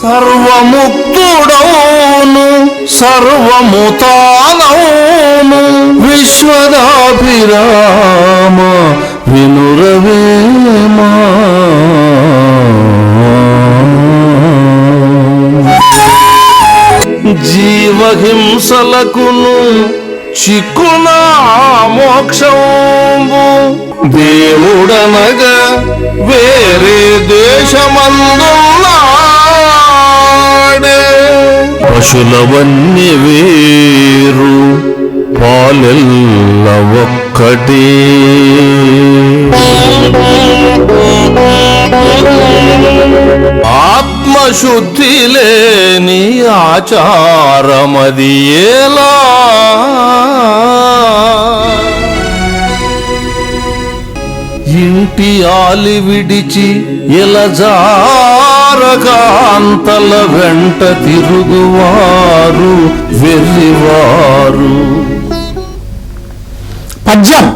సర్వముక్తుడౌను సర్వము తానౌను విశ్వదాభిరామ వినురవేమా. జీవహింసలకును చిక్కునా మోక్షంబు దేవుడనగా వేరే దేశమందున్నాడే. పశులవన్నీ వేరు పాలెల్ల ఒక్కటే. ఆత్మశుద్ధి లేని ఆచారమది ఎలా. ఇంటి ఆలి విడిచి ఎలజారకాంతల వెంట తిరుగువారు వెర్రివారు. పద్యం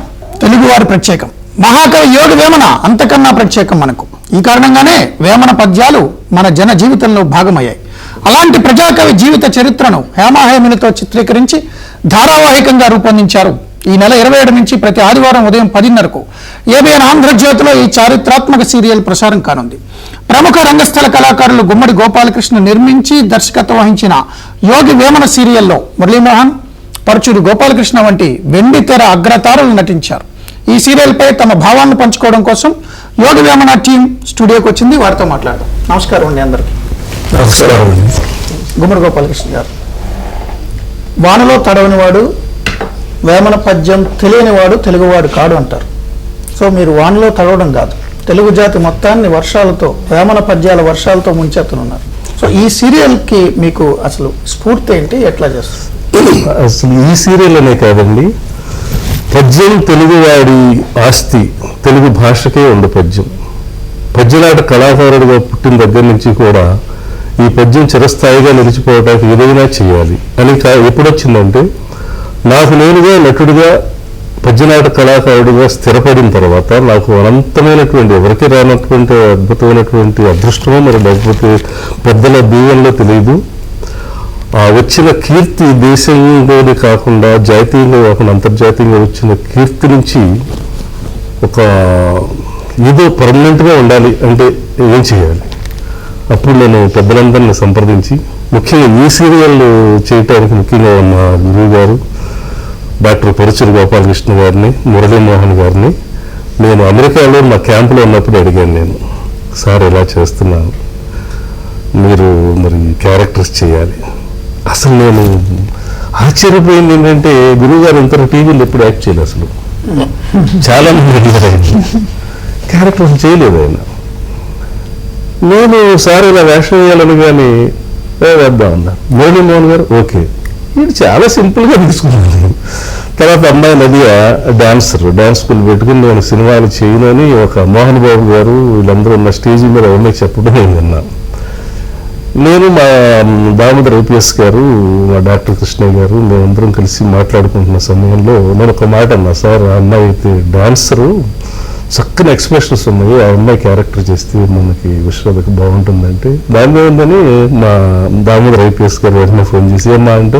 తెలుగువారి ప్రత్యేకం. మహాకవి యోగి వేమన అంతకన్నా ప్రత్యేకం మనకు. ఈ కారణంగానే వేమన పద్యాలు మన జన జీవితంలో భాగమయ్యాయి. అలాంటి ప్రజాకవి జీవిత చరిత్రను హేమాహేమిలతో చిత్రీకరించి ధారావాహికంగా రూపొందించారు. ఈ నెల 27 నుంచి ప్రతి ఆదివారం ఉదయం 10:30కు ఏబిఎన్ ఆంధ్రజ్యోతిలో ఈ చారిత్రాత్మక సీరియల్ ప్రసారం కానుంది. ప్రముఖ రంగస్థల కళాకారులు గుమ్మడి గోపాలకృష్ణ నిర్మించి దర్శకత్వం వహించిన యోగి వేమన సీరియల్లో మురళీమోహన్, పరుచూరి గోపాలకృష్ణ వంటి వెండి తెర అగ్రతారలు నటించారు. ఈ సీరియల్పై తమ భావాలను పంచుకోవడం కోసం యోగి వేమన టీం స్టూడియోకి వచ్చింది. వారితో మాట్లాడదాం. నమస్కారం అండి అందరికీ. నమస్కారం. గుమ్మడి గోపాలకృష్ణ గారు, వానలో తడవనివాడు వేమన పద్యం తెలియనివాడు తెలుగువాడు కాడు అంటారు. సో మీరు వానలో తడవడం కాదు, తెలుగు జాతి మొత్తాన్ని వర్షాలతో, వేమన పద్యాల వర్షాలతో ముంచెత్తనున్నారు. సో ఈ సీరియల్కి మీకు అసలు స్ఫూర్తి ఏంటి, ఎట్లా చేస్తారు? అసలు ఈ సీరియల్ అనే కాదండి, పద్యం తెలుగువాడి ఆస్తి, తెలుగు భాషకే ఉంది పద్యం. పద్యనాట కళాకారుడిగా పుట్టిన దగ్గర నుంచి కూడా ఈ పద్యం చిరస్థాయిగా నిలిచిపోవడానికి ఏదైనా చేయాలి అని ఎప్పుడొచ్చిందంటే, నాకు నేనుగా నటుడిగా పద్యనాట కళాకారుడిగా స్థిరపడిన తర్వాత నాకు అనంతమైనటువంటి, ఎవరికి రానటువంటి అద్భుతమైనటువంటి అదృష్టమో మరి లేకపోతే పెద్దల దీవెనలో తెలియదు, వచ్చిన కీర్తి దేశంలోనే కాకుండా జాతీయంగా కాకుండా అంతర్జాతీయంగా వచ్చిన కీర్తి నుంచి ఒక ఏదో పర్మనెంట్గా ఉండాలి అంటే ఏం చేయాలి. అప్పుడు నేను పెద్దలందరినీ సంప్రదించి, ముఖ్యంగా ఈ సీరియల్ చేయటానికి ముఖ్యంగా ఉన్న గురువు గారు డాక్టర్ పరుచూరి గోపాలకృష్ణ గారిని, మురళీమోహన్ గారిని నేను అమెరికాలో మా క్యాంపులో ఉన్నప్పుడు అడిగాను. నేను, సార్ ఇలా చేస్తున్నాను, మీరు మరి క్యారెక్టర్స్ చేయాలి. అసలు నేను ఆశ్చర్యపోయింది ఏంటంటే, గురువు గారు ఇంత టీవీలో ఎప్పుడు యాక్ట్ చేయలేదు. అసలు చాలా మంది అడిగారు, ఆయన క్యారెక్టర్స్ చేయలేదు. ఆయన నేను సార్ ఇలా వేషం వేయాలని కానీ వేద్దామన్నా. మురళీమోహన్ గారు ఓకే, ఇది చాలా సింపుల్గా తీసుకున్నాను. తర్వాత అమ్మాయి నదియా డాన్స్ స్కూల్ పెట్టుకుని నేను సినిమాలు చేయను అని ఒక మోహన్ బాబు గారు వీళ్ళందరూ ఉన్న స్టేజీ మీద అవన్నీ చెప్పడం నేను విన్నాను. నేను మా దామోదర్ ఐపీఎస్ గారు, మా డాక్టర్ కృష్ణయ్య గారు, మేమందరం కలిసి మాట్లాడుకుంటున్న సమయంలో నేను ఒక మాట అన్నా, సార్ ఆ అమ్మాయి అయితే డాన్సరు, చక్కని ఎక్స్ప్రెషన్స్ ఉన్నాయి, ఆ అమ్మాయి క్యారెక్టర్ చేస్తే మనకి విశ్వదకి బాగుంటుందంటే, దాని ఉందని మా దామోదర్ ఐపీఎస్ గారు వెంటనే ఫోన్ చేసి, ఏమన్నా అంటే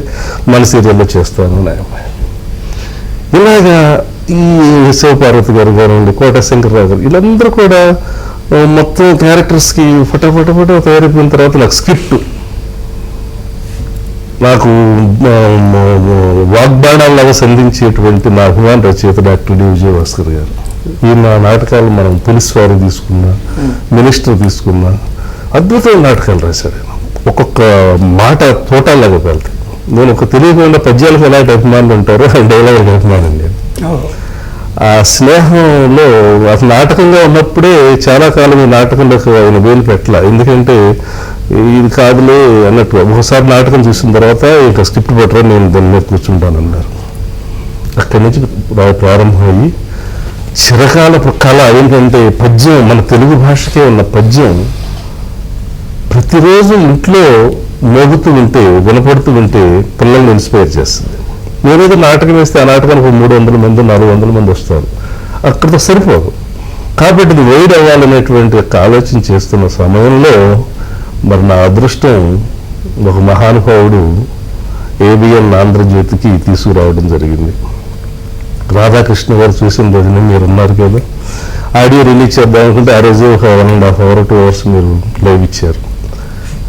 మన సీరియల్లో చేస్తాను నా అమ్మాయి. ఇలాగా ఈ శివపార్వతి గారు కానివ్వండి, కోట శంకర్రావు గారు, వీళ్ళందరూ కూడా మొత్తం క్యారెక్టర్స్కి ఫటాఫట తయారైపోయిన తర్వాత నాకు స్క్రిప్ట్, నాకు వాగ్బాణాలాగా సంధించేటువంటి నా అభిమాన రచయిత డాక్టర్ డి విజయభాస్కర్ గారు. ఈ నా నాటకాలు మనం పోలీస్ వారు తీసుకున్నా, మినిస్టర్ తీసుకున్నా, అద్భుతమైన నాటకాలు రాశాడు ఆయన. ఒక్కొక్క మాట తోటాలాగా వెళ్తాయి. నేను ఒక తెలియకుండా పద్యాలకు ఎలాంటి అభిమానులు ఉంటారో డైలాగులకు అభిమానం నేను. ఆ స్నేహంలో అసలు నాటకంగా ఉన్నప్పుడే చాలా కాలం ఈ నాటకంలోకి ఆయన వేలు పెట్టాల. ఎందుకంటే ఇది కాదులే అన్నట్టు, ఒకసారి నాటకం చూసిన తర్వాత ఇంకా స్క్రిప్ట్ పెట్టరా, నేను దాని మీద కూర్చుంటానన్నారు. అక్కడి నుంచి ప్రారంభమయ్యి చిరకాలపు కళ ఏంటంటే పద్యం, మన తెలుగు భాషకే ఉన్న పద్యం ప్రతిరోజు ఇంట్లో మోగుతూ ఉంటే, వినపడుతూ ఉంటే పిల్లల్ని ఇన్స్పైర్ చేస్తుంది. ఏదైతే నాటకం వేస్తే ఆ నాటకానికి 300 మంది 400 మంది వస్తారు, అక్కడితో సరిపోదు. కాబట్టి ఇది వైడ్ అవ్వాలనేటువంటి ఆలోచన చేస్తున్న సమయంలో మరి నా అదృష్టం ఒక మహానుభావుడు ఏబిఎన్ ఆంధ్రజ్యోతికి తీసుకురావడం జరిగింది. రాధాకృష్ణ గారు చూసిన రోజున మీరు ఉన్నారు కదా, ఆడియో రిలీజ్ చేద్దాం అనుకుంటే ఆ రోజు ఒక 1.5 hour 2 hours మీరు లైవ్ ఇచ్చారు.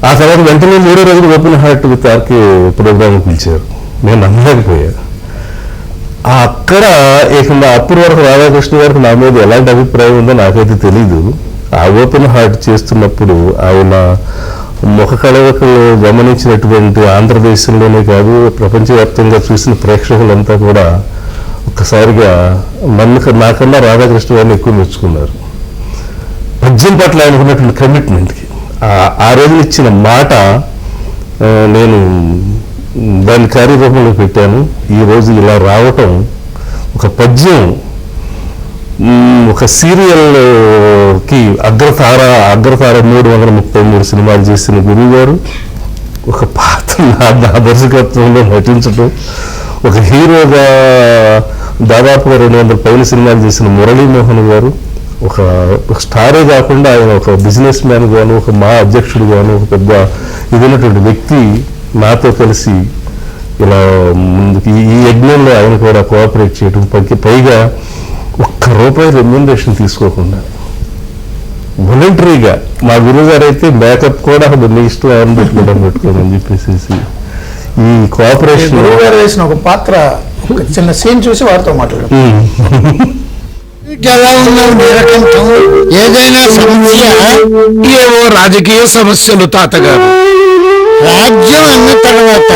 ఆ తర్వాత వెంటనే 3వ రోజు open heart with RK program పిలిచారు. నేను నమ్మలేకపోయా. అక్కడ ఏకంగా అప్పటి వరకు రాధాకృష్ణ గారికి నా మీద ఎలాంటి అభిప్రాయం ఉందో నాకైతే తెలీదు. ఆ ఓపెన్ హార్ట్ చేస్తున్నప్పుడు ఆయన ముఖ కళవకలు గమనించినటువంటి ఆంధ్రదేశంలోనే కాదు ప్రపంచవ్యాప్తంగా చూసిన ప్రేక్షకులంతా కూడా ఒక్కసారిగా నాకన్నా రాధాకృష్ణ గారిని ఎక్కువ మెచ్చుకున్నారు. పద్యం పట్ల ఆయనకున్నటువంటి కమిట్మెంట్కి ఆ రోజు ఇచ్చిన మాట నేను దాని కార్యరూపంలో పెట్టాను. ఈరోజు ఇలా రావటం ఒక పద్యం, ఒక సీరియల్కి అగ్రతార 333 సినిమాలు చేసిన గురువు గారు ఒక పాత్ర నా దర్శకత్వంలో నటించడం, ఒక హీరోగా దాదాపుగా 200 పైన సినిమాలు చేసిన మురళీమోహన్ గారు ఒక స్టారే కాకుండా ఆయన ఒక బిజినెస్ మ్యాన్ గాను, ఒక మా అధ్యక్షుడు గాను, ఒక పెద్ద ఇదైనటువంటి వ్యక్తి నాతో కలిసి ఇలా ముందుకు ఈ యజ్ఞంలో ఆయన కూడా కోఆపరేట్ చేయడం, పైగా ₹1 రెమ్యూనరేషన్ తీసుకోకుండా వాలంటరీగా మా గురువుగారు అయితే బ్యాకప్ కూడా మీ ఇష్టం ఆయన పెట్టుకోమని చెప్పేసి ఈ కోఆపరేషన్ వేసిన ఒక పాత్ర ఒక చిన్న సీన్ చూసి వారితో మాట్లాడారు. ఎలా ఉన్నావు నీలకంఠం? ఏదైనా సమస్య? ఏవో రాజకీయ సమస్యలు తాతగారు. రాజ్యం అన్న తర్వాత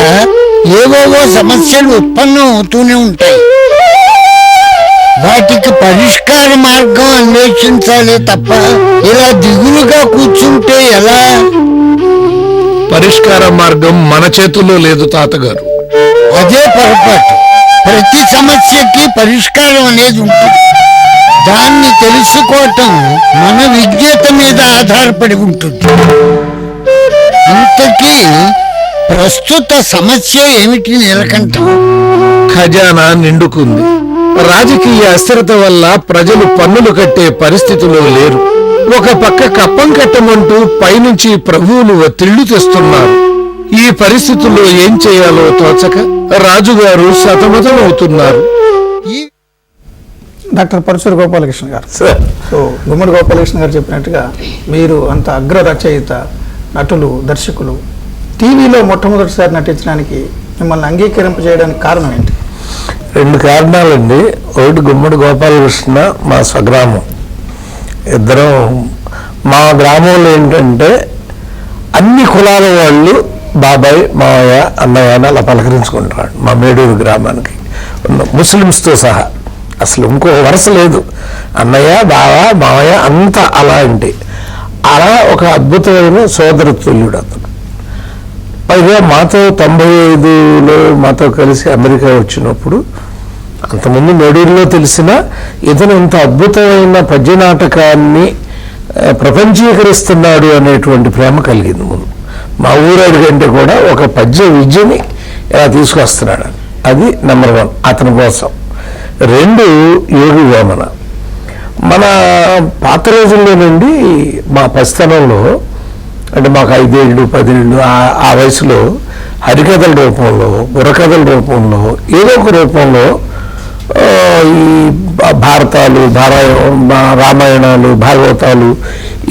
ఏవేవో సమస్యలు ఉత్పన్నం అవుతూనే ఉంటాయి. వాటికి పరిష్కార మార్గం అన్వేషించాలి తప్ప ఇలా దిగులుగా కూర్చుంటే ఎలా? పరిష్కార మార్గం మన చేతుల్లో లేదు తాతగారు. అదే పొరపాటు. ప్రతి సమస్యకి పరిష్కారం అనేది ఉంటుంది. దాన్ని తెలుసుకోవటం మన విజ్ఞత మీద ఆధారపడి ఉంటుంది. ఇంతకీ ప్రస్తుత సమస్య ఏమిటి నీలకంఠం? ఖజానా నిండుకుంది. రాజకీయ అస్థిరత వల్ల ప్రజలు పన్నులు కట్టే పరిస్థితిలో లేరు. ఒక పక్క కప్పం కట్టమంటూ పైనుంచి ప్రభువులు ఒత్తిళ్లు తెస్తున్నారు. ఈ పరిస్థితుల్లో ఏం చేయాలో తోచక రాజుగారు సతమతమవుతున్నారు. డాక్టర్ పరశుర గోపాలకృష్ణ గారు, సో గుమ్మడి గోపాలకృష్ణ గారు చెప్పినట్టుగా మీరు అంత అగ్ర రచయిత, నటులు, దర్శకులు, టీవీలో మొట్టమొదటిసారి నటించడానికి మిమ్మల్ని అంగీకరింపజేయడానికి కారణం ఏంటి? 2 కారణాలండి. ఒకటి, గుమ్మడి గోపాలకృష్ణ మా స్వగ్రామం. ఇద్దరం మా గ్రామంలో ఏంటంటే అన్ని కులాల వాళ్ళు బాబాయ్, మావయ్య, అన్నయ్య అని అలా పలకరించుకుంటారు. మా మేడూరు గ్రామానికి ముస్లిమ్స్తో సహా అసలు ఇంకో వరుస లేదు. అన్నయ్య, బావ, మావయ్య అంతా అలాంటి అలా ఒక అద్భుతమైన సోదరతుల్యుడు అతను. పైగా మాతో 95లో మాతో కలిసి అమెరికా వచ్చినప్పుడు, అంతకుముందు మేడూరులో తెలిసిన ఇతను ఇంత అద్భుతమైన పద్య నాటకాన్ని ప్రపంచీకరిస్తున్నాడు అనేటువంటి ప్రేమ కలిగింది. ముందు మా ఊరాడి కంటే కూడా ఒక పద్య విద్యని ఇలా తీసుకొస్తున్నాడు. అది నెంబర్ 1 అతని కోసం. 2, యోగి వేమన. మన పాత రోజుల్లో నుండి మా పసితనంలో, అంటే మాకు 5 ఏళ్ళు 10 ఏళ్ళు ఆ వయసులో హరికథల రూపంలో, బుర్రకథల రూపంలో, ఏదో ఒక రూపంలో ఈ భారతాలు, రామాయణాలు, భాగవతాలు,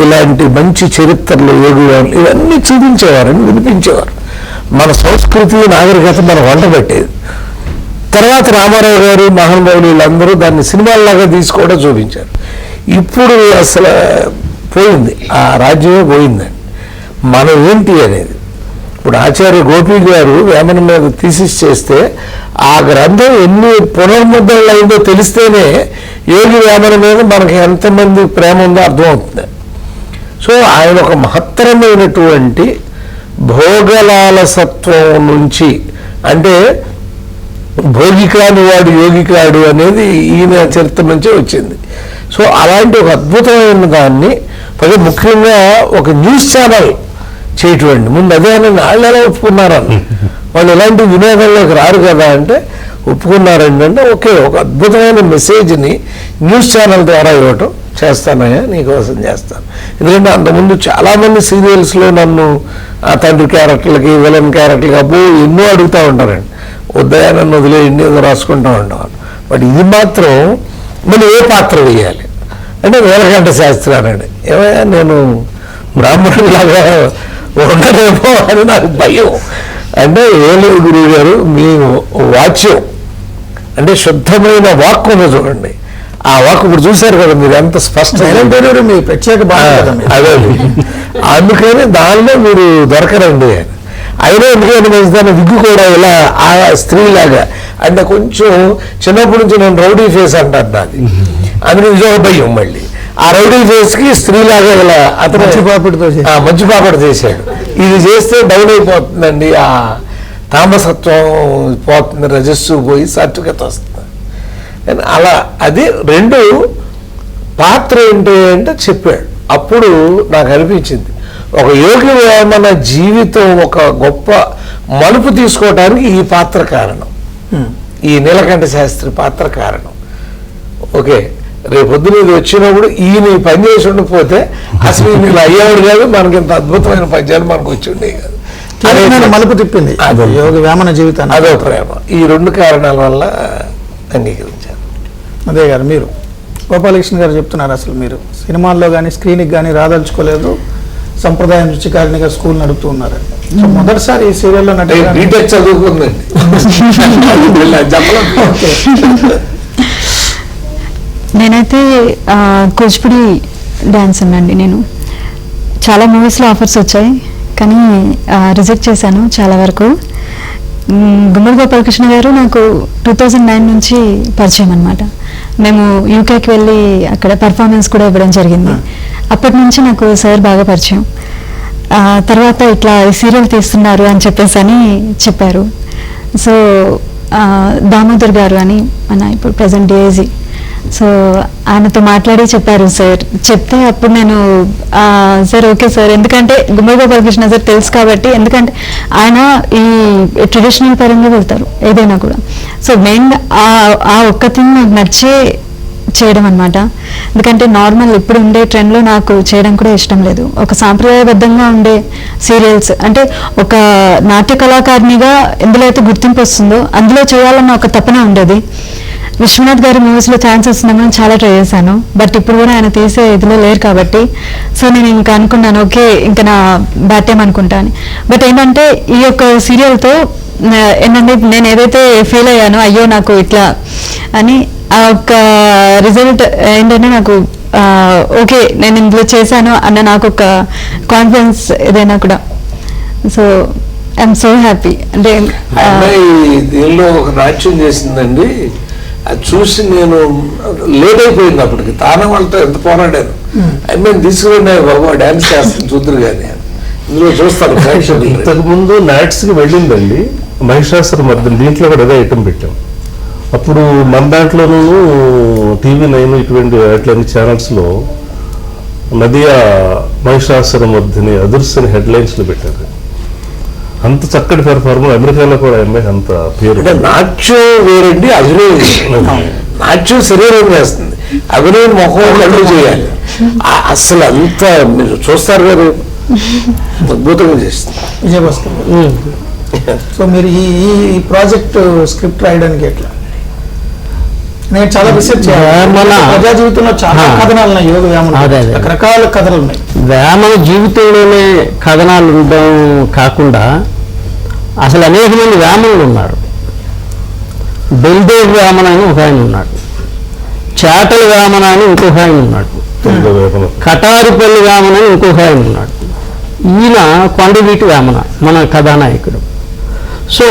ఇలాంటి మంచి చరిత్రలు, యోగులు ఇవన్నీ చూపించేవారని, వినిపించేవారు. మన సంస్కృతి, నాగరికత మన వంట పెట్టేది. తర్వాత రామారావు గారు, మహానుభావులు వీళ్ళందరూ దాన్ని సినిమాల్లాగా తీసి కూడా చూపించారు. ఇప్పుడు అసలు పోయింది, ఆ రాజ్యమే పోయిందండి. మనం ఏంటి అనేది ఇప్పుడు ఆచార్య గోపి గారు వేమన మీద థీసిస్ చేస్తే ఆ గ్రంథం ఎన్ని పునర్ముద్రలు అయిందో తెలిస్తేనే యోగి వేమన మీద మనకి ఎంతమంది ప్రేమ ఉందో అర్థమవుతుంది. సో ఆయన ఒక మహత్తరమైనటువంటి భోగలాలసత్వం నుంచి, అంటే భోగికాని వాడు యోగికాడు అనేది ఈయన చరిత్ర నుంచే వచ్చింది. సో అలాంటి ఒక అద్భుతమైన దాన్ని పైగా ముఖ్యంగా ఒక న్యూస్ ఛానల్ చేయటువంటి ముందు అదే అని వాళ్ళు ఎలా ఒప్పుకున్నారని, వాళ్ళు ఎలాంటి వినోదంలోకి రారు కదా అంటే ఒప్పుకున్నారంటే, ఓకే, ఒక అద్భుతమైన మెసేజ్ని న్యూస్ ఛానల్ ద్వారా ఇవ్వటం చేస్తానయ్యా, నీకోసం చేస్తాను. ఎందుకంటే అంతకుముందు చాలామంది సీరియల్స్లో నన్ను ఆ తండ్రి క్యారెక్టర్లకి, విలన్ క్యారెక్టర్లకి అబ్బో ఎన్నో అడుగుతూ ఉంటారండి. వద్దయా నన్ను వదిలేయండి, ఏదో రాసుకుంటూ ఉంటాను. బట్ ఇది మాత్రం మళ్ళీ ఏ పాత్ర వేయాలి అంటే నీలకంఠ శాస్త్రి అన్నాడు. ఏమయ్యా నేను బ్రాహ్మణులాగా ఉండలేమో అని నాకు భయం. అంటే ఏం లేదు గురువు గారు, మీ వాచ్యం అంటే శుద్ధమైన వాక్ ఉంది చూడండి, ఆ వాక్ ఇప్పుడు చూశారు కదా మీరు ఎంత స్పష్టంగా, మీ ప్రత్యేక బాధ్యత. అదే అందుకని దానిలో మీరు దొరకరండి. అయినా ఎందుకంటే మంచిదాన్ని విగ్గు కూడా ఇలా ఆ స్త్రీలాగా అంటే కొంచెం చిన్నప్పటి నుంచి నేను రౌడీ ఫేస్ అంటాను నాది, అందులో నిజంగా భయం. మళ్ళీ ఆ రౌడీ ఫేస్ కి స్త్రీలాగా ఇలా అతను మంచి పాపడు చేశాడు. ఇది చేస్తే డౌన్ అయిపోతుందండి, ఆ తామసత్వం పోతుంది, రజస్సు పోయి సాత్వికత వస్తుంది. అలా అది రెండు పాత్ర ఏంటి అంటే చెప్పాడు. అప్పుడు నాకు అనిపించింది ఒక యోగి వేమన జీవితం ఒక గొప్ప మలుపు తీసుకోవడానికి ఈ పాత్ర కారణం, ఈ నీలకంఠ శాస్త్రి పాత్ర కారణం. ఓకే, రేపొద్దున ఇది వచ్చినప్పుడు ఈయన పని చేసి ఉండిపోతే అసలు ఈయన ఇలా అయ్యేవాడు కాదు, మనకి ఇంత అద్భుతమైన పద్యాలు మనకు వచ్చి ఉండేవి కాదు. అదే మలుపు తిప్పింది యోగి వేమన జీవితాన్ని. అదో ప్రేమ. ఈ రెండు కారణాల వల్ల అంగీకరించాను. అదే గారు మీరు గోపాలకృష్ణ గారు చెప్తున్నారు, అసలు మీరు సినిమాల్లో కానీ స్క్రీన్కి కానీ రాదలుచుకోలేదు, సంప్రదాయ నృత్యకారిణిగా స్కూల్ నడుపుతూ ఉన్నారు. సో మొదటిసారి ఈ సీరియల్లో బీటెక్ చదువుకుందండి. నేనైతే కూచిపూడి డాన్స్ అనండి. నేను చాలా మూవీస్లో ఆఫర్స్ వచ్చాయి కానీ రిజెక్ట్ చేశాను చాలా వరకు. గుమ్మడి గోపాలకృష్ణ గారు నాకు 2009 నుంచి పరిచయం అనమాట. మేము యూకేకి వెళ్ళి అక్కడ పర్ఫార్మెన్స్ కూడా ఇవ్వడం జరిగింది. అప్పటి నుంచి నాకు సార్ బాగా పరిచయం. తర్వాత ఇట్లా సీరియల్ తీస్తున్నారు అని చెప్పేసి అని చెప్పారు. సో దామోదర్ గారు అని మన ఇప్పుడు ప్రజెంట్ డిఐజీ, సో ఆయనతో మాట్లాడి చెప్పారు సార్. చెప్తే అప్పుడు నేను సార్ ఓకే సార్, ఎందుకంటే గుమ్మడి గోపాలకృష్ణ సార్ తెలుసు కాబట్టి, ఎందుకంటే ఆయన ఈ ట్రెడిషనల్ పరంగా వెళ్తారు ఏదైనా కూడా. సో మెయిన్గా ఆ ఒక్క థింగ్ నాకు నచ్చే చేయడం అనమాట. ఎందుకంటే నార్మల్ ఇప్పుడు ఉండే ట్రెండ్లో నాకు చేయడం కూడా ఇష్టం లేదు. ఒక సాంప్రదాయబద్ధంగా ఉండే సీరియల్స్ అంటే ఒక నాట్య కళాకారిణిగా ఎందులో అయితే గుర్తింపు వస్తుందో అందులో చేయాలన్న ఒక తపన ఉండేది. విశ్వనాథ్ గారి మూవీస్లో ఛాన్సెస్ ఉన్నామని చాలా ట్రై చేశాను, బట్ ఇప్పుడు కూడా ఆయన తీసే ఇదిలో లేరు కాబట్టి సో నేను ఇంకా అనుకున్నాను ఓకే ఇంకా నా బ్యాట్ టైం అనుకుంటాను. బట్ ఏంటంటే ఈ యొక్క సీరియల్తో ఏంటంటే నేను ఏదైతే ఫీల్ అయ్యానో అయ్యో నాకు ఇట్లా అని ఆ ఒక్క రిజల్ట్ ఏంటంటే నాకు ఓకే నేను ఇందులో చేశాను అన్న నాకు ఒక కాన్ఫిడెన్స్ ఏదైనా కూడా. So I'm so happy. అంటే దీనిలో ఒక నాట్యం చేసిందండి, అది చూసి నేను లేట్ అయిపోయింది అప్పటికి. తాను వాళ్ళతో ఎంత పోరాడాను. మేము తీసుకుని బాబా డాన్స్ చేస్తాను చూద్దరు కానీ ఇందులో చూస్తాను ప్రేక్షకులు. ఇంతకుముందు నాట్స్కి వెళ్ళిందండి మహిషాసుర మర్దిని, దీంట్లో కూడా అదే ఐటమ్ పెట్టాం. అప్పుడు మన దాంట్లోనూ TV9 ఇటువంటి అట్లన్ని ఛానల్స్లో నదియా మహిషాసుర మర్దిని అదుర్సని హెడ్లైన్స్లో పెట్టారు. అంత చక్కటి పెర్ఫార్మర్, అమెరికాలో కూడా అమ్మాయి అంత పేరు. అంటే నాట్యం వేరండి, అభినయం. నాట్యం శరీరం చేస్తుంది, అభినయం ముఖం కళ్ళు చేయాలి. అసలు అంత మీరు చూస్తారు కదా, అద్భుతంగా చేస్తుంది విజయభాస్కర్. సో మీరు ఈ ప్రాజెక్ట్ స్క్రిప్ట్ రాయడానికి ఎట్లా? నేను చాలా రీసెర్చ్ చేయాలి. ప్రజా జీవితంలో చాలా కథనాలు ఉన్నాయి యోగ వేమన, రకరకాల కథలు ఉన్నాయి. వేమన జీవితంలోనే కథనాలు ఉండడం కాకుండా అసలు అనేక మంది వేమనులు ఉన్నారు. బెల్దేవ్ వేమన అని ఒక ఆయన ఉన్నాడు, చేటల వేమన అని ఇంకొక ఆయన ఉన్నాడు, కటారిపల్లి వేమన అని ఇంకొక ఆయన ఉన్నాడు. ఈయన కొండవీటి వేమన మన కథానాయకుడు. సో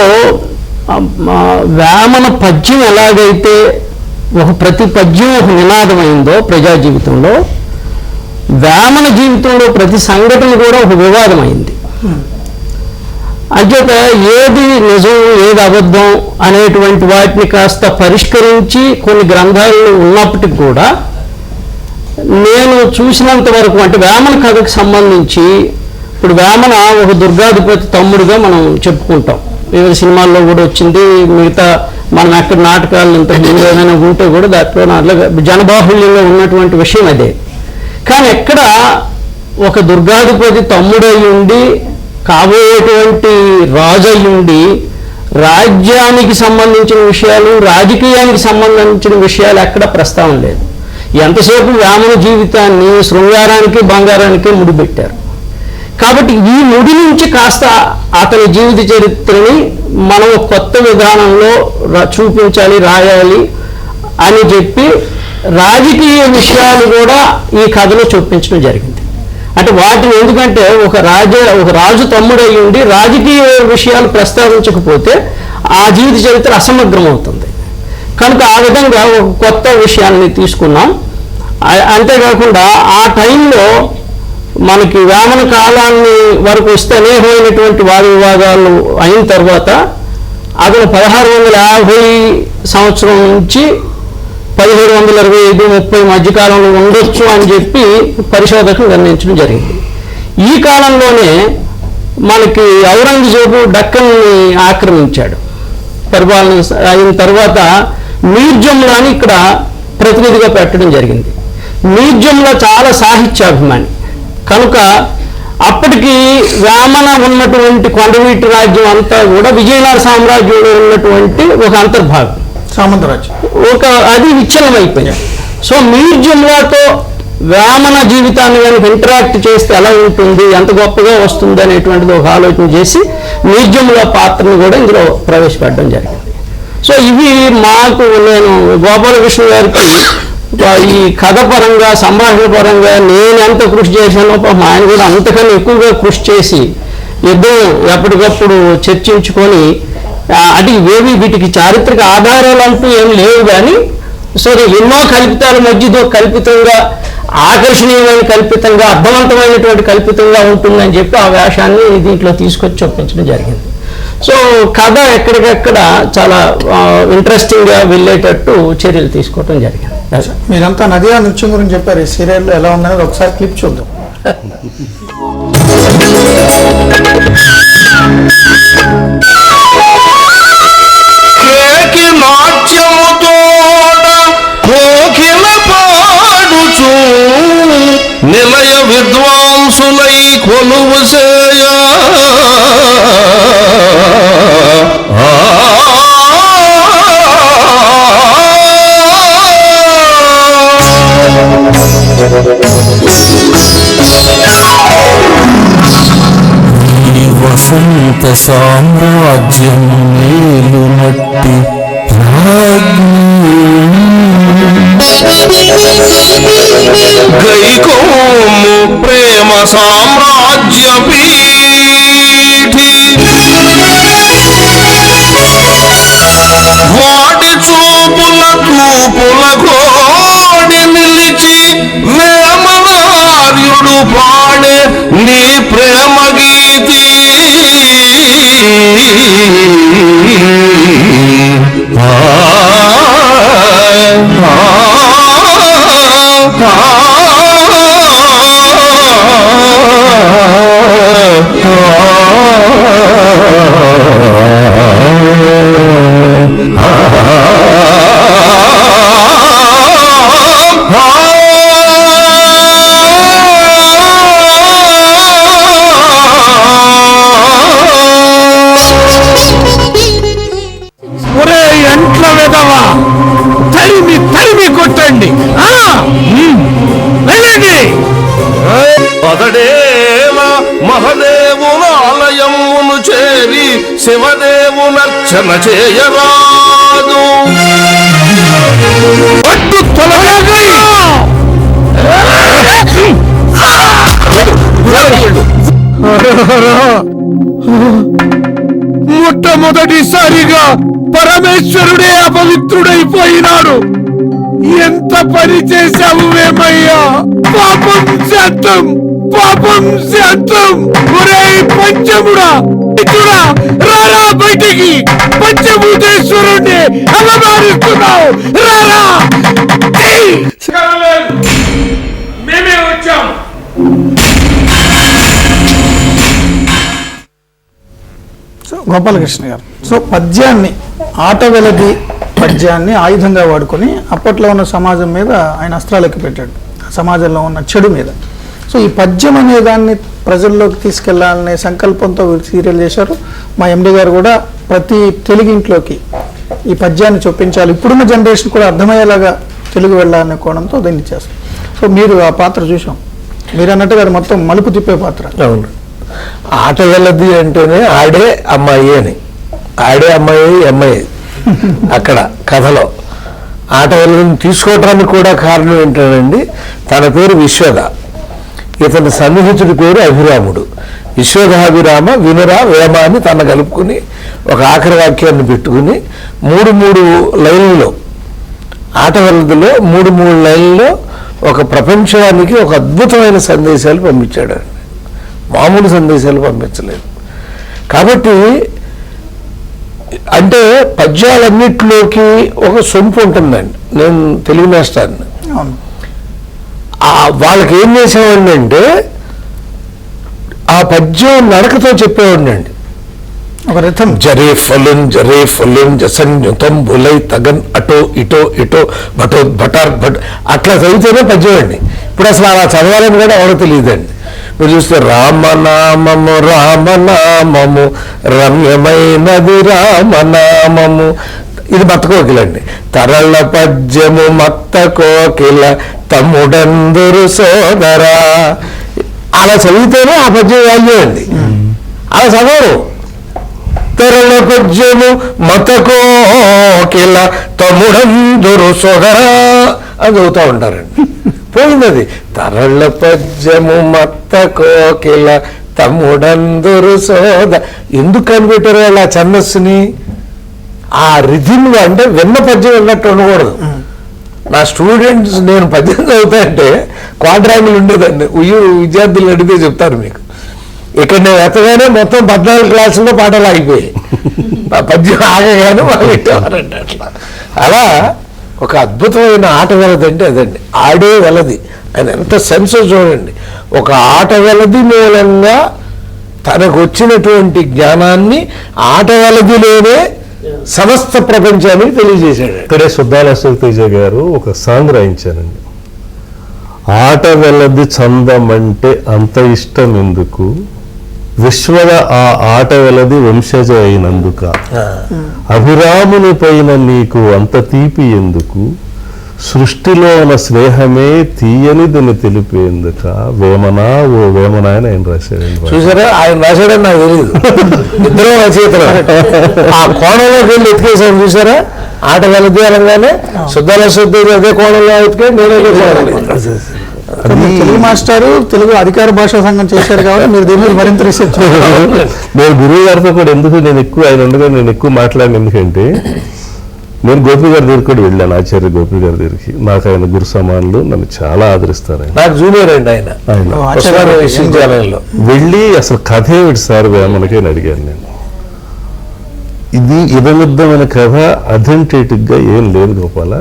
వేమన పద్యం ఎలాగైతే ప్రతి పద్యం ఒక నినాదమైందో ప్రజా జీవితంలో, వేమన జీవితంలో ప్రతి సంఘటన కూడా ఒక వివాదమైంది. అంచేత ఏది నిజం ఏది అబద్ధం అనేటువంటి వాటిని కాస్త పరిష్కరించి కొన్ని గ్రంథాలు ఉన్నప్పటికి కూడా నేను చూసినంత వరకు అంటే వేమన కథకు సంబంధించి ఇప్పుడు వేమన ఒక దుర్గాధిపతి తమ్ముడుగా మనం చెప్పుకుంటాం, వివిధ సినిమాల్లో కూడా వచ్చింది, మిగతా మనం ఎక్కడ నాటకాలు ఇంతకు ముందు ఏదైనా ఉంటే కూడా దాంట్లో అట్లాగా జనబాహుళ్యంలో ఉన్నటువంటి విషయం అదే. కానీ ఎక్కడ ఒక దుర్గాధిపతి తమ్ముడై ఉండి కాబోయేటువంటి రాజు అయి ఉండి రాజ్యానికి సంబంధించిన విషయాలు, రాజకీయానికి సంబంధించిన విషయాలు ఎక్కడ ప్రస్తావన లేదు. ఎంతసేపు వేమన జీవితాన్ని శృంగారానికి బంగారానికి ముడిపెట్టారు. కాబట్టి ఈ ముడి నుంచి కాస్త అతని జీవిత చరిత్రని మనం కొత్త విధానంలో చూపించాలి, రాయాలి అని చెప్పి రాజకీయ విషయాలు కూడా ఈ కథలో చూపించడం జరిగింది. అంటే వాటిని ఎందుకంటే ఒక రాజు తమ్ముడై ఉండి రాజకీయ విషయాలు ప్రస్తావించకపోతే ఆ జీవిత చరిత్ర అసమగ్రం అవుతుంది. కనుక ఆ విధంగా ఒక కొత్త విషయాన్ని తీసుకున్నాం. అంతేకాకుండా ఆ టైంలో మనకి వేమన కాలాన్ని వరకు వస్తే అనేకమైనటువంటి వాద వివాదాలు అయిన తర్వాత అతను 1650 సంవత్సరం నుంచి 1725-30 మధ్యకాలంలో ఉండొచ్చు అని చెప్పి పరిశోధకులు నిర్ణయించడం జరిగింది. ఈ కాలంలోనే మనకి ఔరంగజేబు డక్కన్ని ఆక్రమించాడు. పరిపాలన అయిన తర్వాత మీర్ జుమ్లాని ఇక్కడ ప్రతినిధిగా పెట్టడం జరిగింది. మీర్ జుమ్లా చాలా సాహిత్యాభిమాని కనుక అప్పటికి వేమన ఉన్నటువంటి కొండవీటి రాజ్యం అంతా కూడా విజయనగర సామ్రాజ్యంలో ఉన్నటువంటి ఒక అంతర్భాగం, సామంతరాజ్యం, అది విచ్ఛిన్నం అయిపోయింది. సో మీర్ జుమ్లాతో వేమన జీవితాన్ని కనుక ఇంటరాక్ట్ చేస్తే ఎలా ఉంటుంది, ఎంత గొప్పగా వస్తుంది అనేటువంటిది ఒక ఆలోచన చేసి మీర్ జుమ్లా పాత్రను కూడా ఇందులో ప్రవేశపెట్టడం జరిగింది. సో ఇవి మాకు, నేను గోపాలకృష్ణ గారికి ఈ కథ పరంగా సంభాషణ పరంగా నేను ఎంత కృషి చేశానో ఆయన కూడా అంతకన్నా ఎక్కువగా కృషి చేసి ఇద్దరు ఎప్పటికప్పుడు చర్చించుకొని అది ఇవేవి వీటికి చారిత్రక ఆధారాలు అంటూ ఏం లేవు కానీ సో ఎన్నో కల్పితాల మధ్యతో కల్పితంగా ఆకర్షణీయమైన కల్పితంగా అర్థవంతమైనటువంటి కల్పితంగా ఉంటుందని చెప్పి ఆ వేషాన్ని దీంట్లో తీసుకొచ్చి చూపించడం జరిగింది. సో కథ ఎక్కడికక్కడ చాలా ఇంట్రెస్టింగ్గా వెళ్ళేటట్టు చర్యలు తీసుకోవటం జరిగింది. మీరంతా నదియా నృత్యం గురించి చెప్పారు. ఈ సీరియల్లో ఎలా ఉందనేది ఒకసారి క్లిప్ చూద్దాం. నిలయ విద్వాంసులై కొలువు చేయ వసంత సామ్రాజ్యం మేలునట్టి గైకోము ప్రేమ సామ్రాజ్య పీఠి వాటి చూపుల తూపుల కోడి నిలిచి వేమనార్యుడు పాడే నీ ప్రేమ గీతి కొట్టండి, వెళ్ళండి. అతడేవ మహదేవుల ఆలయమును చేరి శివదేవునర్చన చేయరాదు. పట్టు తొలగండి. మొట్టమొదటిసారిగా పరమేశ్వరుడే అపవిత్రుడైపోయినాడు. ఎంత పని చేశావు వేమయ్యా, పాపం శాంతం, పాపం శాంతం. ఒరేయ్ పంచముడా, రారా బయటికి, పంచభూతేశ్వరుణ్ణి అవమానిస్తున్నావు, రారా. మేమే వచ్చాం. సో గోపాలకృష్ణ గారు, సో పద్యాన్ని ఆట వెలది పద్యాన్ని ఆయుధంగా వాడుకొని అప్పట్లో ఉన్న సమాజం మీద ఆయన అస్త్రాలెక్కి పెట్టాడు, సమాజంలో ఉన్న చెడు మీద. సో ఈ పద్యం అనే దాన్ని ప్రజల్లోకి తీసుకెళ్లాలనే సంకల్పంతో సీరియల్ చేశారు. మా ఎండి గారు కూడా ప్రతి తెలుగు ఇంట్లోకి ఈ పద్యాన్ని చొప్పించాలి, ఇప్పుడున్న జనరేషన్ కూడా అర్థమయ్యేలాగా తెలుగు వెళ్ళాలనే కోణంతో దీన్ని చేస్తారు. సో మీరు ఆ పాత్ర చూసాం, మీరు అన్నట్టుగా అది మొత్తం మలుపు తిప్పే పాత్ర. అవును, ఆట వెళ్ళది అంటేనే ఆడే అమ్మాయి అని, ఆడే అమ్మాయి అక్కడ కథలో ఆట వెళ్ళని తీసుకోవడానికి కూడా కారణం ఏంటండి, తన పేరు విశ్వద, ఇతని సన్నిహితుడి పేరు అభిరాముడు. విశ్వదాభిరామ వినురా వేమ అని తన కలుపుకుని ఒక ఆఖరి వాక్యాన్ని పెట్టుకుని 3 లైన్లలో ఆట వెళ్ళదిలో 3 లైన్లలో ఒక ప్రపంచానికి ఒక అద్భుతమైన సందేశాలు పంపించాడు. మామూలు సందేశాలు పంపించలేదు. కాబట్టి అంటే పద్యాలన్నిటిలోకి ఒక సొంపు ఉంటుందండి. నేను తెలుగు మాస్టర్ని, వాళ్ళకి ఏం చేసేవాడిని అంటే ఆ పద్యం నడకతో చెప్పేవాడిని అండి. ఒక రిథం, జరే ఫలున్ జసన్యుతం బులై తగన్ అటో ఇటో భటో భటార్ భట్ అట్లా చదివితేనే పద్యం అండి. ఇప్పుడు అసలు అలా చదవాలని కూడా ఎవరో తెలియదండి. మీరు చూస్తే రామనామము రమ్యమైనది రామనామము, ఇది మత్త కోకిలండి. తరళ పద్యము మత్త కోకిల తమ్ముడందురు సోదరా, అలా చదివితేనే ఆ పద్యం వాల్యూ అండి. అలా చదవరు. తరళ పద్యము మత కోకిల తమ్ముడందురు సోదరా అని చదువుతూ ఉంటారండి. పోయింది. తరళ పద్యము మత్త కోకిల తమ్ముడందురు సోద, ఎందుకు కనిపెట్టారు అలా ఛందస్సుని? ఆ రిథిమ్ అంటే విన్న పద్యం విన్నట్టు ఉండకూడదు. నా స్టూడెంట్స్ నేను పద్యం చదువుతా అంటే క్వాడ్రాంగిల్ ఉండేదండి. విద్యార్థులు అడిగితే చెప్తారు మీకు. ఇక్కడ నేను ఎత్తగానే మొత్తం 14 క్లాసుల్లో పాటలు ఆగిపోయాయి, పద్యం ఆగగానే వాళ్ళు పెట్టేవారండి. అలా ఒక అద్భుతమైన ఆట వెలదంటే అదండి, ఆడే వెలది అని ఎంత సెన్స్ చూడండి. ఒక ఆట వెలది మూలంగా తనకు వచ్చినటువంటి జ్ఞానాన్ని ఆట వెలదిలోనే సమస్త ప్రపంచానికి తెలియజేశాడు. ఇక్కడే సుద్దాల అశోక్ తేజ గారు ఒక సాంగ్ రాయించారండి. ఆట వెలది చందమంటే అంత ఇష్టం ఎందుకు, విశ్వద ఆ ఆట వెలది వంశజ అయినందుక, అభిరాముని పైన నీకు అంత తీపి ఎందుకు, సృష్టిలోన స్నేహమే తీయనిదని తెలిపేందుక, వేమనా ఓ వేమనా అని ఆయన రాశాడండి. చూసారా, ఆయన రాశాడని నాకు తెలియదు. ఇద్దరు రచయితలు ఆ కోణంలోకి వెళ్ళి ఎత్తుకేసాను. చూసారా, ఆట వెలది అనగానే సుద్దాల అదే కోణంలో ఎత్తుకే నేను తెలుగు మాస్టారు తెలుగు అధికార భాషా సంఘం చేశారు కాబట్టి మీరు దీని మీద మరింత రీసెర్చ్. నేను గురువు గారితో కూడా ఎందుకు నేను ఎక్కువ మాట్లాడిన, ఎందుకంటే నేను గోపి గారి దగ్గరికి కూడా వెళ్ళాను, ఆచార్య గోపి గారి దగ్గరికి. నాకు ఆయన గురు సమానులు, నన్ను చాలా ఆదరిస్తారు. ఆయన నాకు జూనియర్ అండి. ఆయన విశ్వవిద్యాలయంలో వెళ్ళి అసలు కథ ఏమిటి సార్ వేమనకి అని అడిగాను నేను. ఇది ఇదమిద్దమైన కథ అథెంటిక్గా ఏం లేదు గోపాల,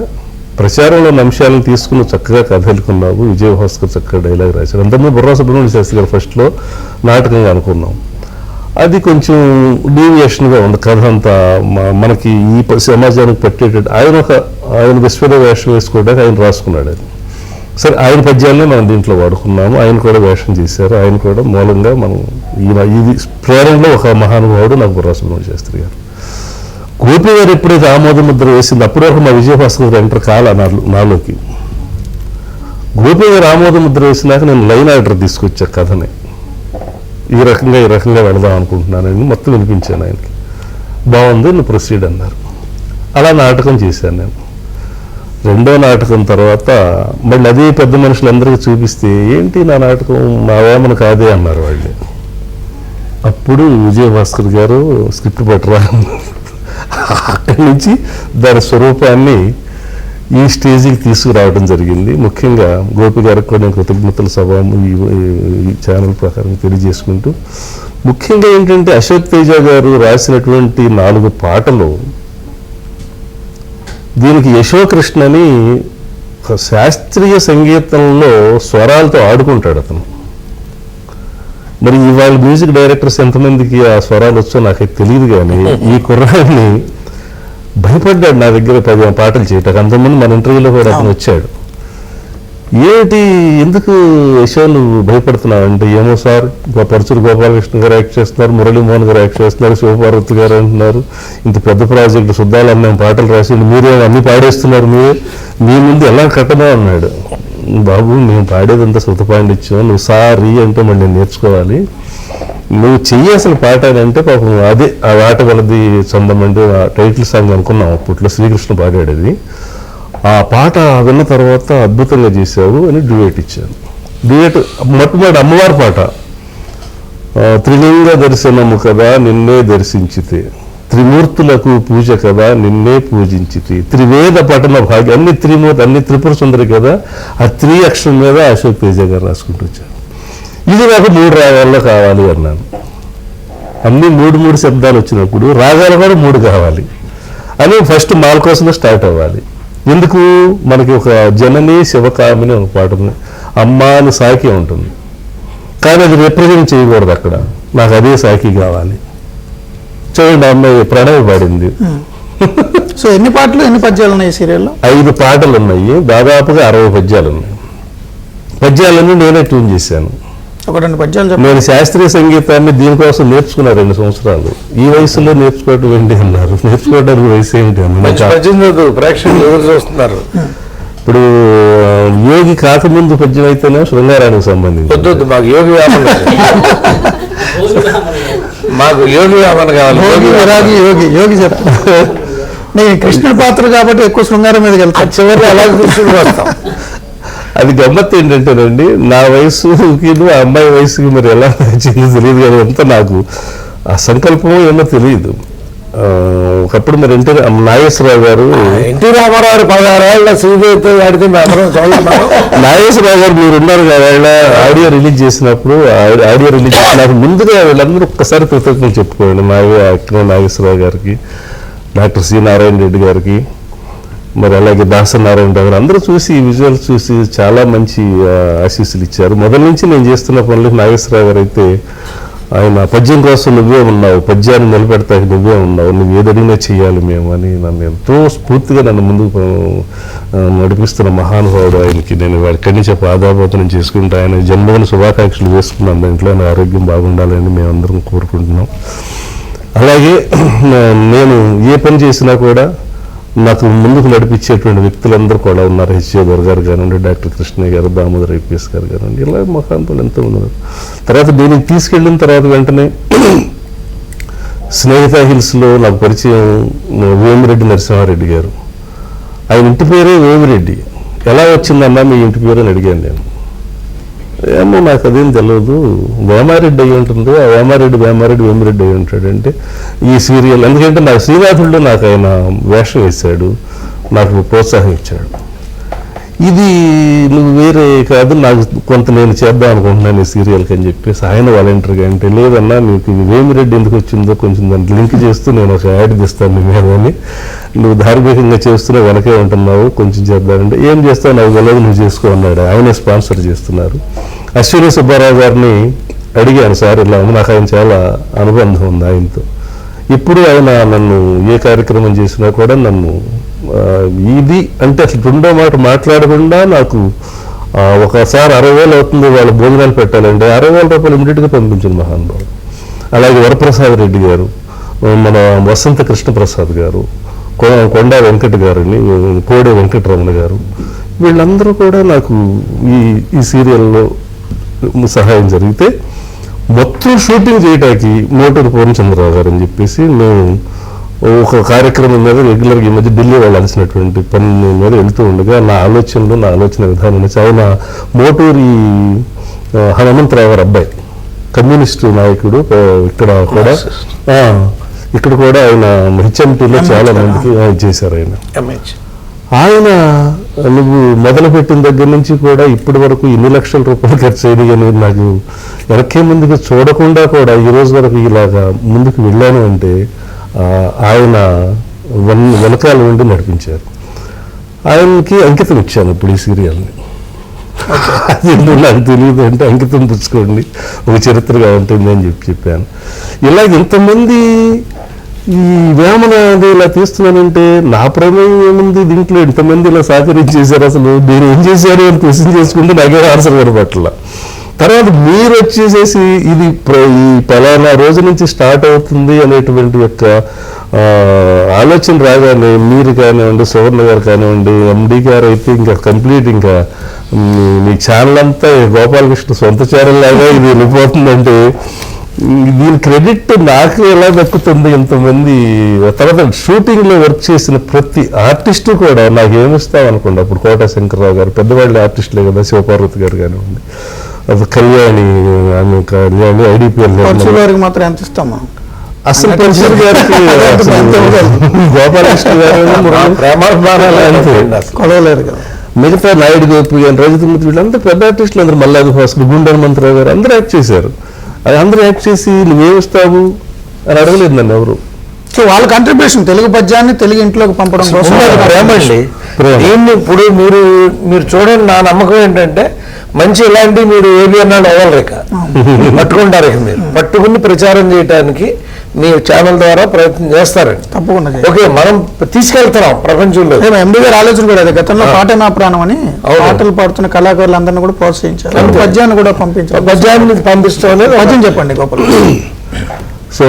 ప్రచారంలో ఉన్న అంశాలను తీసుకుని చక్కగా కథ ఎలుకున్నావు. విజయభాస్కర్ చక్కగా డైలాగ్ రాశాడు. అంతకుముందు బుర్రా సుబ్రహ్మణ్య శాస్త్రి గారు ఫస్ట్లో నాటకంగా అనుకున్నాం, అది కొంచెం డీవియేషన్గా ఉంది కథ అంతా. మనకి ఈ సమాజానికి పట్టేటట్టు ఆయన విశ్వద వేషం వేసుకోవడానికి ఆయన రాసుకున్నాడు. అది సరే, ఆయన పద్యాలనే మనం దీంట్లో వాడుకున్నాము. ఆయన కూడా వేషం చేశారు. ఆయన కూడా మూలంగా మనం ఇది ప్రేరణలో ఒక మహానుభావుడు నాకు బుర్రా సుబ్రహ్మణ్య శాస్త్రి గారు. గోపి గారు ఎప్పుడైతే ఆమోద ముద్ర వేసింది అప్పటి వరకు మా విజయభాస్కర్ ఎంటర్ కాల నాలోకి. గోపి గారు ఆమోద ముద్ర వేసినాక నేను లైన్ ఆర్డర్ తీసుకొచ్చా కథని. ఈ రకంగా వెళదాం అనుకుంటున్నానని మొత్తం వినిపించాను ఆయనకి. బాగుంది, నువ్వు ప్రొసీడ్ అన్నారు. అలా నాటకం చేశాను నేను. రెండో నాటకం తర్వాత మళ్ళీ అదే పెద్ద మనుషులందరికీ చూపిస్తే ఏంటి నా నాటకం మా వేమన కాదే అన్నారు వాళ్ళు. అప్పుడు విజయభాస్కర్ గారు స్క్రిప్ట్ పట్టరా, అక్కడి నుంచి దాని స్వరూపాన్ని ఈ స్టేజ్కి తీసుకురావడం జరిగింది. ముఖ్యంగా గోపి గారికి కూడా నేను కృతజ్ఞతల సభ ఈ ఛానల్ ప్రకారం తెలియజేసుకుంటూ, ముఖ్యంగా ఏంటంటే అశోక్ తేజ గారు రాసినటువంటి 4 పాటలు, దీనికి యశోకృష్ణని శాస్త్రీయ సంగీతంలో స్వరాలతో ఆడుకుంటాడు అతను. మరి ఇవాళ మ్యూజిక్ డైరెక్టర్స్ ఎంతమందికి ఆ స్వరాలు వచ్చో నాకైతే తెలియదు, కానీ ఈ కుర్రాడిని భయపడ్డాడు నా దగ్గర 10 పాటలు చేయటానికి. అంతమంది మన ఇంటర్వ్యూలో కూడా అతను వచ్చాడు. ఏంటి ఎందుకు యశో నువ్వు భయపడుతున్నావు అంటే, ఏమో సార్ పరుచూరు గోపాలకృష్ణ గారు యాక్ట్ చేస్తున్నారు, మురళీమోహన్ గారు యాక్ట్ చేస్తున్నారు, శివపార్వతి గారు అంటున్నారు, ఇంత పెద్ద ప్రాజెక్టు శుద్ధాలు అన్న పాటలు రాసి మీరేమో అన్ని పాడేస్తున్నారు, మీ ముందు ఎలా కట్టమో అన్నాడు. బాబు మేము పాడేదంతా శృత పాండిత్యం, నువ్వు సారీ అంటే మళ్ళీ నేను నేర్చుకోవాలి, నువ్వు చెయ్యాల్సిన పాట అని అంటే పాపం అదే ఆ ఆట వలది చందమంటే ఆ టైటిల్ సాంగ్ అనుకున్నాం అప్పట్లో, శ్రీకృష్ణ పాడాడు అది. ఆ పాట విన్న తర్వాత అద్భుతంగా చేశావు అని డ్యూయేట్ ఇచ్చాను. డ్యూయేట్ మొట్టమొదటి అమ్మవారి పాట, త్రిలింగ దర్శనము కదా నిన్నే దర్శించితే, త్రిమూర్తులకు పూజ కదా నిన్నే పూజించితే, త్రివేద పఠన భాగ్యం, అన్ని త్రిమూర్తి అన్ని త్రిపుర సుందరి కదా, ఆ 3 అక్షరం మీద అశోక్ తేజ గారు రాసుకుంటూ వచ్చారు. ఇది నాకు 3 రాగాల్లో కావాలి అన్నాను. అన్ని 3 శబ్దాలు వచ్చినప్పుడు రాగాలు కూడా 3 కావాలి అని ఫస్ట్ మాల కోసమే స్టార్ట్ అవ్వాలి. ఎందుకు మనకి ఒక జనని శివకామిని ఒక పాట ఉంది, అమ్మ అని సాకి ఉంటుంది, కానీ అది రిప్రజెంట్ చేయకూడదు అక్కడ, నాకు అదే సాకి కావాలి. చూడండి అమ్మాయి ప్రణవ్ పాడింది. సో ఎన్ని పాటలు ఎన్ని పద్యాలు ఉన్నాయి సీరియల్లో? 5 పాటలు ఉన్నాయి, దాదాపుగా 60 పద్యాలు ఉన్నాయి. పద్యాలన్నీ నేనే ట్యూన్ చేశాను. ఒక 2 పద్యాలు చెప్పండి. నేను శాస్త్రీయ సంగీతాన్ని దీనికోసం నేర్చుకున్నా 2 సంవత్సరాలు. ఈ వయసులో నేర్చుకోవటం ఏంటి అన్నారు, నేర్చుకోవడానికి వయసు ఏంటి అన్నారు. ప్రేక్షకులు ఎవరు చూస్తున్నారు? ఇప్పుడు యోగి కాకముందు పద్యం అయితేనే శృంగారానికి సంబంధించి. వద్దు మాకు యోగి వ్యామన మాకు యోగి వ్యామన కావాలి. యోగి చెప్తా. నేను కృష్ణుడి పాత్ర కాబట్టి ఎక్కువ శృంగారం మీదకి వెళ్తాను, చివరి అలాగే కృష్ణుడు వస్తాం. అది గమ్మత్తు ఏంటంటేనండి, నా వయసుకి ఆ అమ్మాయి వయసుకి మరి ఎలా నచ్చింది తెలియదు, కానీ అంతా నాకు ఆ సంకల్పం ఏమో తెలియదు. ఒకప్పుడు మరి నాగేశ్వరరావు గారు, ఎన్టీ రామారావు 16 ఏళ్ళ శ్రీదేవితో ఆడితే నాగేశ్వరరావు గారు మీరు ఉన్నారు కదా ఆడియో రిలీజ్ చేసినప్పుడు, ఆడియో రిలీజ్ చేసినప్పుడు ముందుగా వీళ్ళందరూ ఒక్కసారి కృతజ్ఞతలు చెప్పుకోండి. నాగేశ్వరరావు గారికి, డాక్టర్ సి నారాయణ రెడ్డి గారికి, మరి అలాగే దాసనారాయణ గారు అందరూ చూసి ఈ విజువల్స్ చూసి చాలా మంచి ఆశీస్సులు ఇచ్చారు. మొదటి నుంచి నేను చేస్తున్న పనులకు నాగేశ్వరరావు గారు అయితే ఆయన పద్యం కోసం నువ్వే ఉన్నావు, పద్యాన్ని నిలబెడతాకి నువ్వే ఉన్నావు, నువ్వు ఏదడిగినా చెయ్యాలి మేము అని నన్ను ఎంతో స్ఫూర్తిగా నన్ను ముందుకు నడిపిస్తున్న మహానుభావుడు ఆయనకి నేను వాడి నుంచి పాదాపోతనం చేసుకుంటే ఆయన జన్మదిన శుభాకాంక్షలు వేసుకున్నాను. దాంట్లో ఆయన ఆరోగ్యం బాగుండాలని మేమందరం కోరుకుంటున్నాం. అలాగే నేను ఏ పని చేసినా కూడా నాకు ముందుకు నడిపించేటువంటి వ్యక్తులందరూ కూడా ఉన్నారు. హెచ్ఏదర్ గారు కానివ్వండి, డాక్టర్ కృష్ణయ్య గారు, దామోదర్ ఐపీఎస్ గారు కానివ్వండి, ఇలా మహానుభావులు ఎంతో ఉన్నారు. తర్వాత దీనికి తీసుకెళ్ళిన తర్వాత వెంటనే స్నేహిత హిల్స్లో నాకు పరిచయం వేమిరెడ్డి నరసింహారెడ్డి గారు. ఆయన ఇంటి పేరే వేమిరెడ్డి. ఎలా వచ్చిందన్నా మీ ఇంటి పేరు అని అడిగాను నేను. ఏమో నాకు అదేం తెలియదు, వేమారెడ్డి అయ్యి ఉంటుంది, ఆ వేమిరెడ్డి అయ్యి ఉంటాడంటే ఈ సీరియల్, ఎందుకంటే నాకు శ్రీనాథుల్లో నాకు ఆయన వేషం వేశాడు, నాకు ప్రోత్సాహం ఇచ్చాడు. ఇది నువ్వు వేరే కాదు, నాకు కొంత నేను చేద్దాం అనుకుంటున్నాను ఈ సీరియల్కి అని చెప్పేసి ఆయన వాలంటీర్గా అంటే, లేదన్నా నీకు ఇది వేమిరెడ్డి ఎందుకు వచ్చిందో కొంచెం దాన్ని లింక్ చేస్తూ నేను ఒక యాడ్ తీస్తాను నీ మీద అని, నువ్వు ధార్మికంగా చేస్తూనే వెనకే ఉంటున్నావు, కొంచెం చేద్దామంటే ఏం చేస్తావు నాకు తెలియదు, నువ్వు చేసుకో అన్నాడు. ఆయనే స్పాన్సర్ చేస్తున్నారు. అశ్విని సుబ్బారావు గారిని అడిగాను, సార్ ఇలా ఉంది, నాకు ఆయన చాలా అనుబంధం ఉంది ఆయనతో. ఇప్పుడు ఆయన నన్ను ఏ కార్యక్రమం చేసినా కూడా నన్ను ఇది అంటే అసలు రెండో మాట మాట్లాడకుండా నాకు ఒకసారి 60,000 అవుతుంది వాళ్ళ భోజనాలు పెట్టాలంటే 60,000 రూపాయలు ఇమీడియట్గా పంపించింది మహానుభావుడు. అలాగే వరప్రసాద్ రెడ్డి గారు, మన వసంత కృష్ణప్రసాద్ గారు, కొండా వెంకట గారిని, కోడే వెంకటరమణ గారు, వీళ్ళందరూ కూడా నాకు ఈ సీరియల్లో సహాయం జరిగితే మొత్తం షూటింగ్ చేయడానికి మోటూరు పూర్ణచంద్రరావు గారు అని చెప్పేసి మేము ఒక కార్యక్రమం మీద రెగ్యులర్గా ఈ మధ్య ఢిల్లీ వెళ్ళాల్సినటువంటి పని మీద వెళ్తూ ఉండగా నా ఆలోచన విధానం నుంచి ఆయన మోటూరి హనుమంతరావు గారు అబ్బాయి, కమ్యూనిస్టు నాయకుడు, ఇక్కడ కూడా ఆయన హెచ్ఎంటీలో చాలా మందికి చేశారు. ఆయన నువ్వు మొదలుపెట్టిన దగ్గర నుంచి కూడా ఇప్పటి వరకు ఇన్ని లక్షల రూపాయలు ఖర్చు అయ్యి అని నాకు వెనక్కే ముందుకు చూడకుండా కూడా ఈ రోజు వరకు ఇలాగా ముందుకు వెళ్ళాను అంటే ఆయన వెనకాల నుండి నడిపించారు. ఆయనకి అంకితం ఇచ్చాను ఇప్పుడు ఈ సీరియల్ని. అది ఎందుకు నాకు తెలియదు అంటే అంకితం పుచ్చుకోండి, ఒక చరిత్రగా ఉంటుంది అని చెప్పాను. ఇలాగ ఇంతమంది ఈ వేమన ఇలా తీస్తున్నానంటే నా ప్రమేయం ఏముంది దీంట్లో? ఇంతమంది ఇలా సహకరించేశారు, అసలు నేను ఏం చేశారు అని క్వశ్చన్ చేసుకుంటే నాకే ఆన్సర్ కనపట్ల. తర్వాత మీరు వచ్చేసేసి ఇది ఈ పలానా రోజు నుంచి స్టార్ట్ అవుతుంది అనేటువంటి యొక్క ఆలోచన రాగానే మీరు కానివ్వండి, సువర్ణ గారు కానివ్వండి, ఎండి గారు అయితే ఇంకా కంప్లీట్ ఇంకా మీ ఛానల్ అంతా గోపాలకృష్ణ సొంత ఛానల్ లాగా ఇది వెళ్ళిపోతుందంటే దీని క్రెడిట్ నాకు ఎలా దక్కుతుంది? ఇంతమంది తర్వాత షూటింగ్లో వర్క్ చేసిన ప్రతి ఆర్టిస్టు కూడా నాకు ఏమిస్తాం అనుకోండి. అప్పుడు కోట శంకర్రావు గారు పెద్దవాళ్ళ ఆర్టిస్టులే కదా, శివపార్వతి గారు కానివ్వండి, అది కళ్యాణి, ఆమె కళ్యాణి, ఐడిపిఎల్ గారికి మాత్రం ఎంత ఇస్తాం అసలు పరశురావు గారికి గోపాలకృష్ణ గారు కొలవలేరు కదా. మిగతా నాయుడు గోపి గారు, రజతమూర్తి, వీళ్ళంతా పెద్ద ఆర్టిస్టులు అందరూ, మల్లాది భాస్కర్, గుండె హనుమంతరావు గారు అందరూ యాక్ట్ చేశారు. అది అందరూ యాక్ట్ చేసి నువ్వేమిస్తావు అని అడగలేదు నన్ను ఎవరు. సో వాళ్ళ కంట్రిబ్యూషన్ తెలుగు పద్యాన్ని తెలుగు ఇంట్లోకి పంపడం కోసం ప్రేమ అండి. దీన్ని ఇప్పుడు మీరు చూడండి, నా నమ్మకం ఏంటంటే మంచి ఇలాంటి మీరు ఏబి అన్నాడు అవ్వలేక పట్టుకుంటారు. ఇక మీరు పట్టుకుని ప్రచారం చేయడానికి మీ ఛానల్ ద్వారా ప్రయత్నం చేస్తారండి. తప్పకుండా ఓకే, మనం తీసుకెళ్తున్నాం ప్రపంచంలో. ఎండి గారి ఆలోచన కూడా అదే. గతంలో పాట నా ప్రాణం అని పాటలు పాడుతున్న కళాకారులందరినీ కూడా ప్రోత్సహించారు, పద్యాన్ని కూడా పంపించారు. పద్యాన్ని పంపిస్తాం అనేది పద్యం చెప్పండి గోపాల్. సో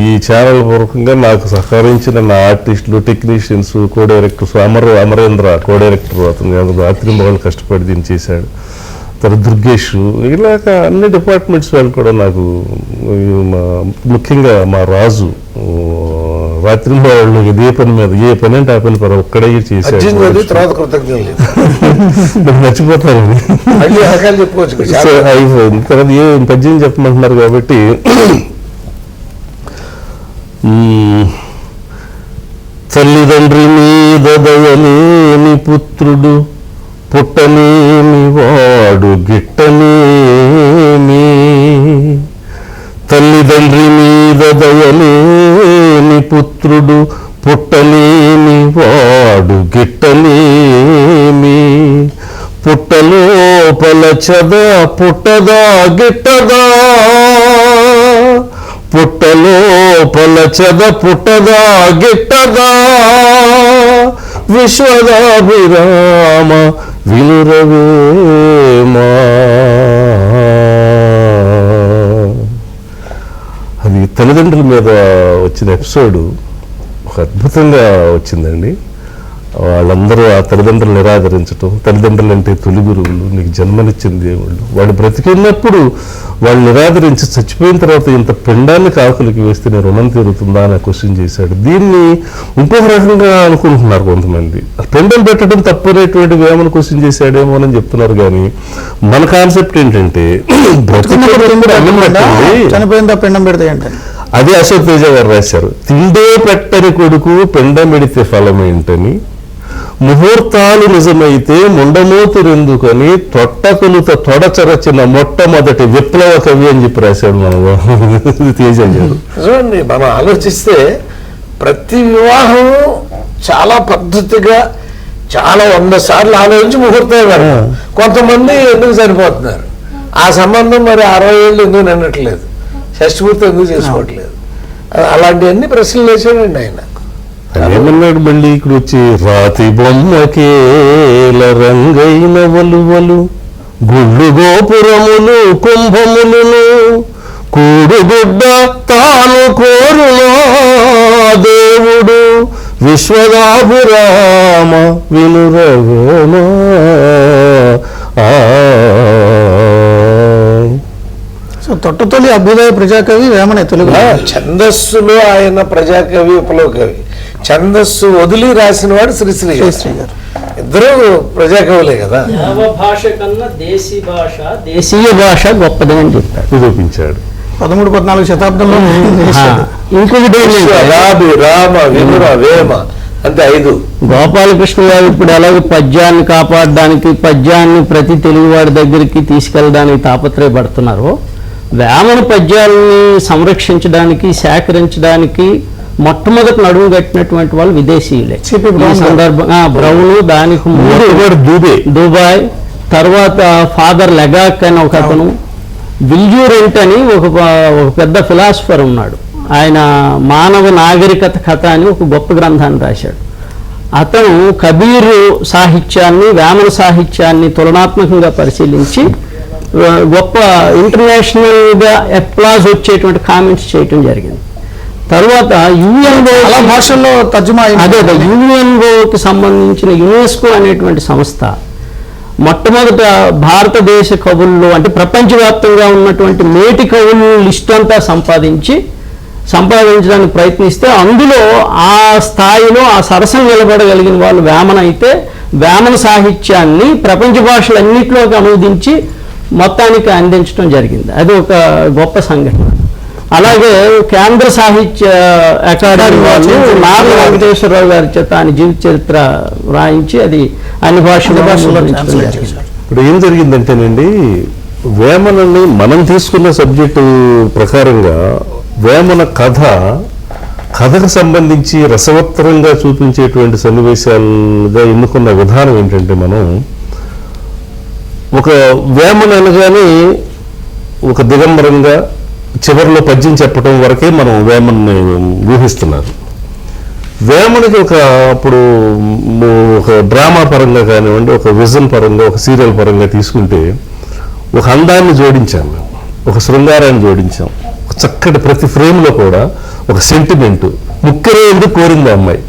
ఈ ఛానల్ పూర్వకంగా నాకు సహకరించిన నా ఆర్టిస్టులు, technicians, co directors, Amarendra co director, అతను రాత్రి మొదలు కష్టపడి దీన్ని చేశాడు. తర్వాత దుర్గేష్, ఇలాగ అన్ని డిపార్ట్మెంట్స్ వాళ్ళు కూడా నాకు, ముఖ్యంగా మా రాజు రాత్రి వాళ్ళు ఏ పని మీద ఏ పని అంటే ఆ పని ఒక్కడే చేశాడు. తర్వాత కృతజ్ఞతలు మర్చిపోతానండి. సో అయిపోయింది. తర్వాత ఏ పద్యం చెప్పమంటున్నారు కాబట్టి తల్లిదండ్రి మీద దయలేని పుత్రుడు పుట్టనేమి వాడు గిట్టనేమి, తల్లిదండ్రి మీద దయలేని పుత్రుడు పుట్టలేని వాడు గిట్టలేమి, పుట్టలోపల చద పుట్టదా గిట్టదా, పుట్టలోపల చద పుట్టదా గిట్టదా, విశ్వదాభిరామ వినురవేమా. అది తల్లిదండ్రుల మీద వచ్చిన ఎపిసోడు ఒక అద్భుతంగా వచ్చిందండి. వాళ్ళందరూ ఆ తల్లిదండ్రులు నిరాదరించటం, తల్లిదండ్రులు అంటే తొలి గురువులు, నీకు జన్మనిచ్చిన దేవుళ్ళు, వాడు బ్రతికినప్పుడు వాళ్ళు నిరాదరించి చచ్చిపోయిన తర్వాత ఇంత పిండాన్ని కాకులకి వేస్తే నేను రుణం తీరుతుందా అని క్వశ్చన్ చేశాడు. దీన్ని ఇంకొక రకంగా అనుకుంటున్నారు కొంతమంది, పిండం పెట్టడం తప్పనేటువంటి వేమని క్వశ్చన్ చేశాడేమో అని చెప్తున్నారు. కానీ మన కాన్సెప్ట్ ఏంటంటే చనిపోయిందా పిండం పెడితే ఏంటంటే అదే అశోక్ తేజ గారు రాశారు. తిండే పెట్టని కొడుకు పెండమెడితే ఫలమేంటని, ముహూర్తాలు నిజమైతే ముండమూతురెందుకని, తొట్టకులుత తొడచరచిన మొట్టమొదటి విప్లవ కవి అని చెప్పి రాశాడు మన తేజ గారు. చూడండి, మనం ఆలోచిస్తే ప్రతి వివాహం చాలా పద్ధతిగా చాలా 100 సార్లు ఆలోచించి ముహూర్తం. కొంతమంది ఎందుకు సరిపోతున్నారు, ఆ సంబంధం మరి 60 ఏళ్ళు ఎందుకు నిన్నట్లేదు, షష్ఠపూర్తి ఎందుకు చేసుకోవట్లేదు, అలాంటివన్నీ ప్రశ్నలు వేసాడండి ఆయన. ఏమన్నాడు మళ్ళీ ఇక్కడ వచ్చి, రాతి బొమ్మకేల రంగైన వలువలు గుళ్ళు గోపురములు కుంభములను కూడుగుడ్డ తాను కోరునా దేవుడు విశ్వదాభిరామ వినురవేమా. సో తొట్టతొలి అభ్యుదయ ప్రజాకవి వేమనే తెలుగు. ఛందస్సులో ఆయన ప్రజాకవి, విప్లవ కవి. ఛందస్సు వదిలి రాసిన వాడు శ్రీశ్రీ గారు. ఇద్దరు ప్రజాకవులే కదా. భాష కన్నా దేశీయ భాష గొప్పదని చెప్పారు, నిరూపించాడు. 13-14 శతాబ్దంలో ఇంకొకటి రామ వినుర వేమ అంతే 5. గోపాలకృష్ణ గారు ఇప్పుడు ఎలాగో పద్యాన్ని కాపాడడానికి, పద్యాన్ని ప్రతి తెలుగువాడి దగ్గరికి తీసుకెళ్ళడానికి తాపత్రయపడుతున్నారో, వేమన పద్యాలని సంరక్షించడానికి, సేకరించడానికి మొట్టమొదటి నడుము కట్టినటువంటి వాళ్ళు విదేశీయులే. సిపి బ్రౌన్ ఈ సందర్భంగా బ్రౌన్, దానికి ముందు దుబాయ్, తర్వాత ఫాదర్ లెగాక్ అని ఒక అతను, విల్యూరెంట్ అని ఒక పెద్ద ఫిలాసఫర్ ఉన్నాడు. ఆయన మానవ నాగరికత కథ అని ఒక గొప్ప గ్రంథాన్ని రాశాడు. అతను కబీర్ సాహిత్యాన్ని, వేమన సాహిత్యాన్ని తులనాత్మకంగా పరిశీలించి గొప్ప ఇంటర్నేషనల్గా అప్లాజ్ వచ్చేటువంటి కామెంట్స్ చేయటం జరిగింది. తర్వాత యుఎన్ఓ భాషల్లో తర్జుమా అదే యుఎన్ఓకి సంబంధించిన యునెస్కో అనేటువంటి సంస్థ మొట్టమొదట భారతదేశ కవుల్లో అంటే ప్రపంచవ్యాప్తంగా ఉన్నటువంటి మేటి కవుల లిస్ట్ అంతా సంపాదించడానికి ప్రయత్నిస్తే అందులో ఆ స్థాయిలో ఆ సరసన నిలబడగలిగిన వాళ్ళు వేమన అయితే, వేమన సాహిత్యాన్ని ప్రపంచ భాషలన్నింటిలోకి అనువదించి మొత్తానికి అందించడం జరిగింది. అది ఒక గొప్ప సంఘటన. అలాగే కేంద్ర సాహిత్య అకాడమీ వాళ్ళు నార్ల వెంకటేశ్వరరావు గారి చేత ఆయన జీవిత చరిత్ర రాయించి అది అన్ని భాషల్లో జరిగింది. ఇప్పుడు ఏం జరిగిందంటేనండి, వేమనని మనం తీసుకున్న సబ్జెక్టు ప్రకారంగా వేమన కథకు సంబంధించి రసవత్తరంగా చూపించేటువంటి సన్నివేశాలుగా ఎన్నుకున్న విధానం ఏంటంటే, మనం ఒక వేమన అనగానే ఒక దిగంబరంగా చివరిలో పద్యం చెప్పడం వరకే మనం వేమన్ని ఊహిస్తున్నారు. వేమనకి అప్పుడు ఒక డ్రామా పరంగా కానివ్వండి, ఒక విజన్ పరంగా, ఒక సీరియల్ పరంగా తీసుకుంటే ఒక అందాన్ని జోడించాం, మేము ఒక శృంగారాన్ని జోడించాం, ఒక చక్కటి ప్రతి ఫ్రేమ్లో కూడా ఒక సెంటిమెంట్. ముక్కెర ఎందుకు కోరింది ఆ అమ్మాయి,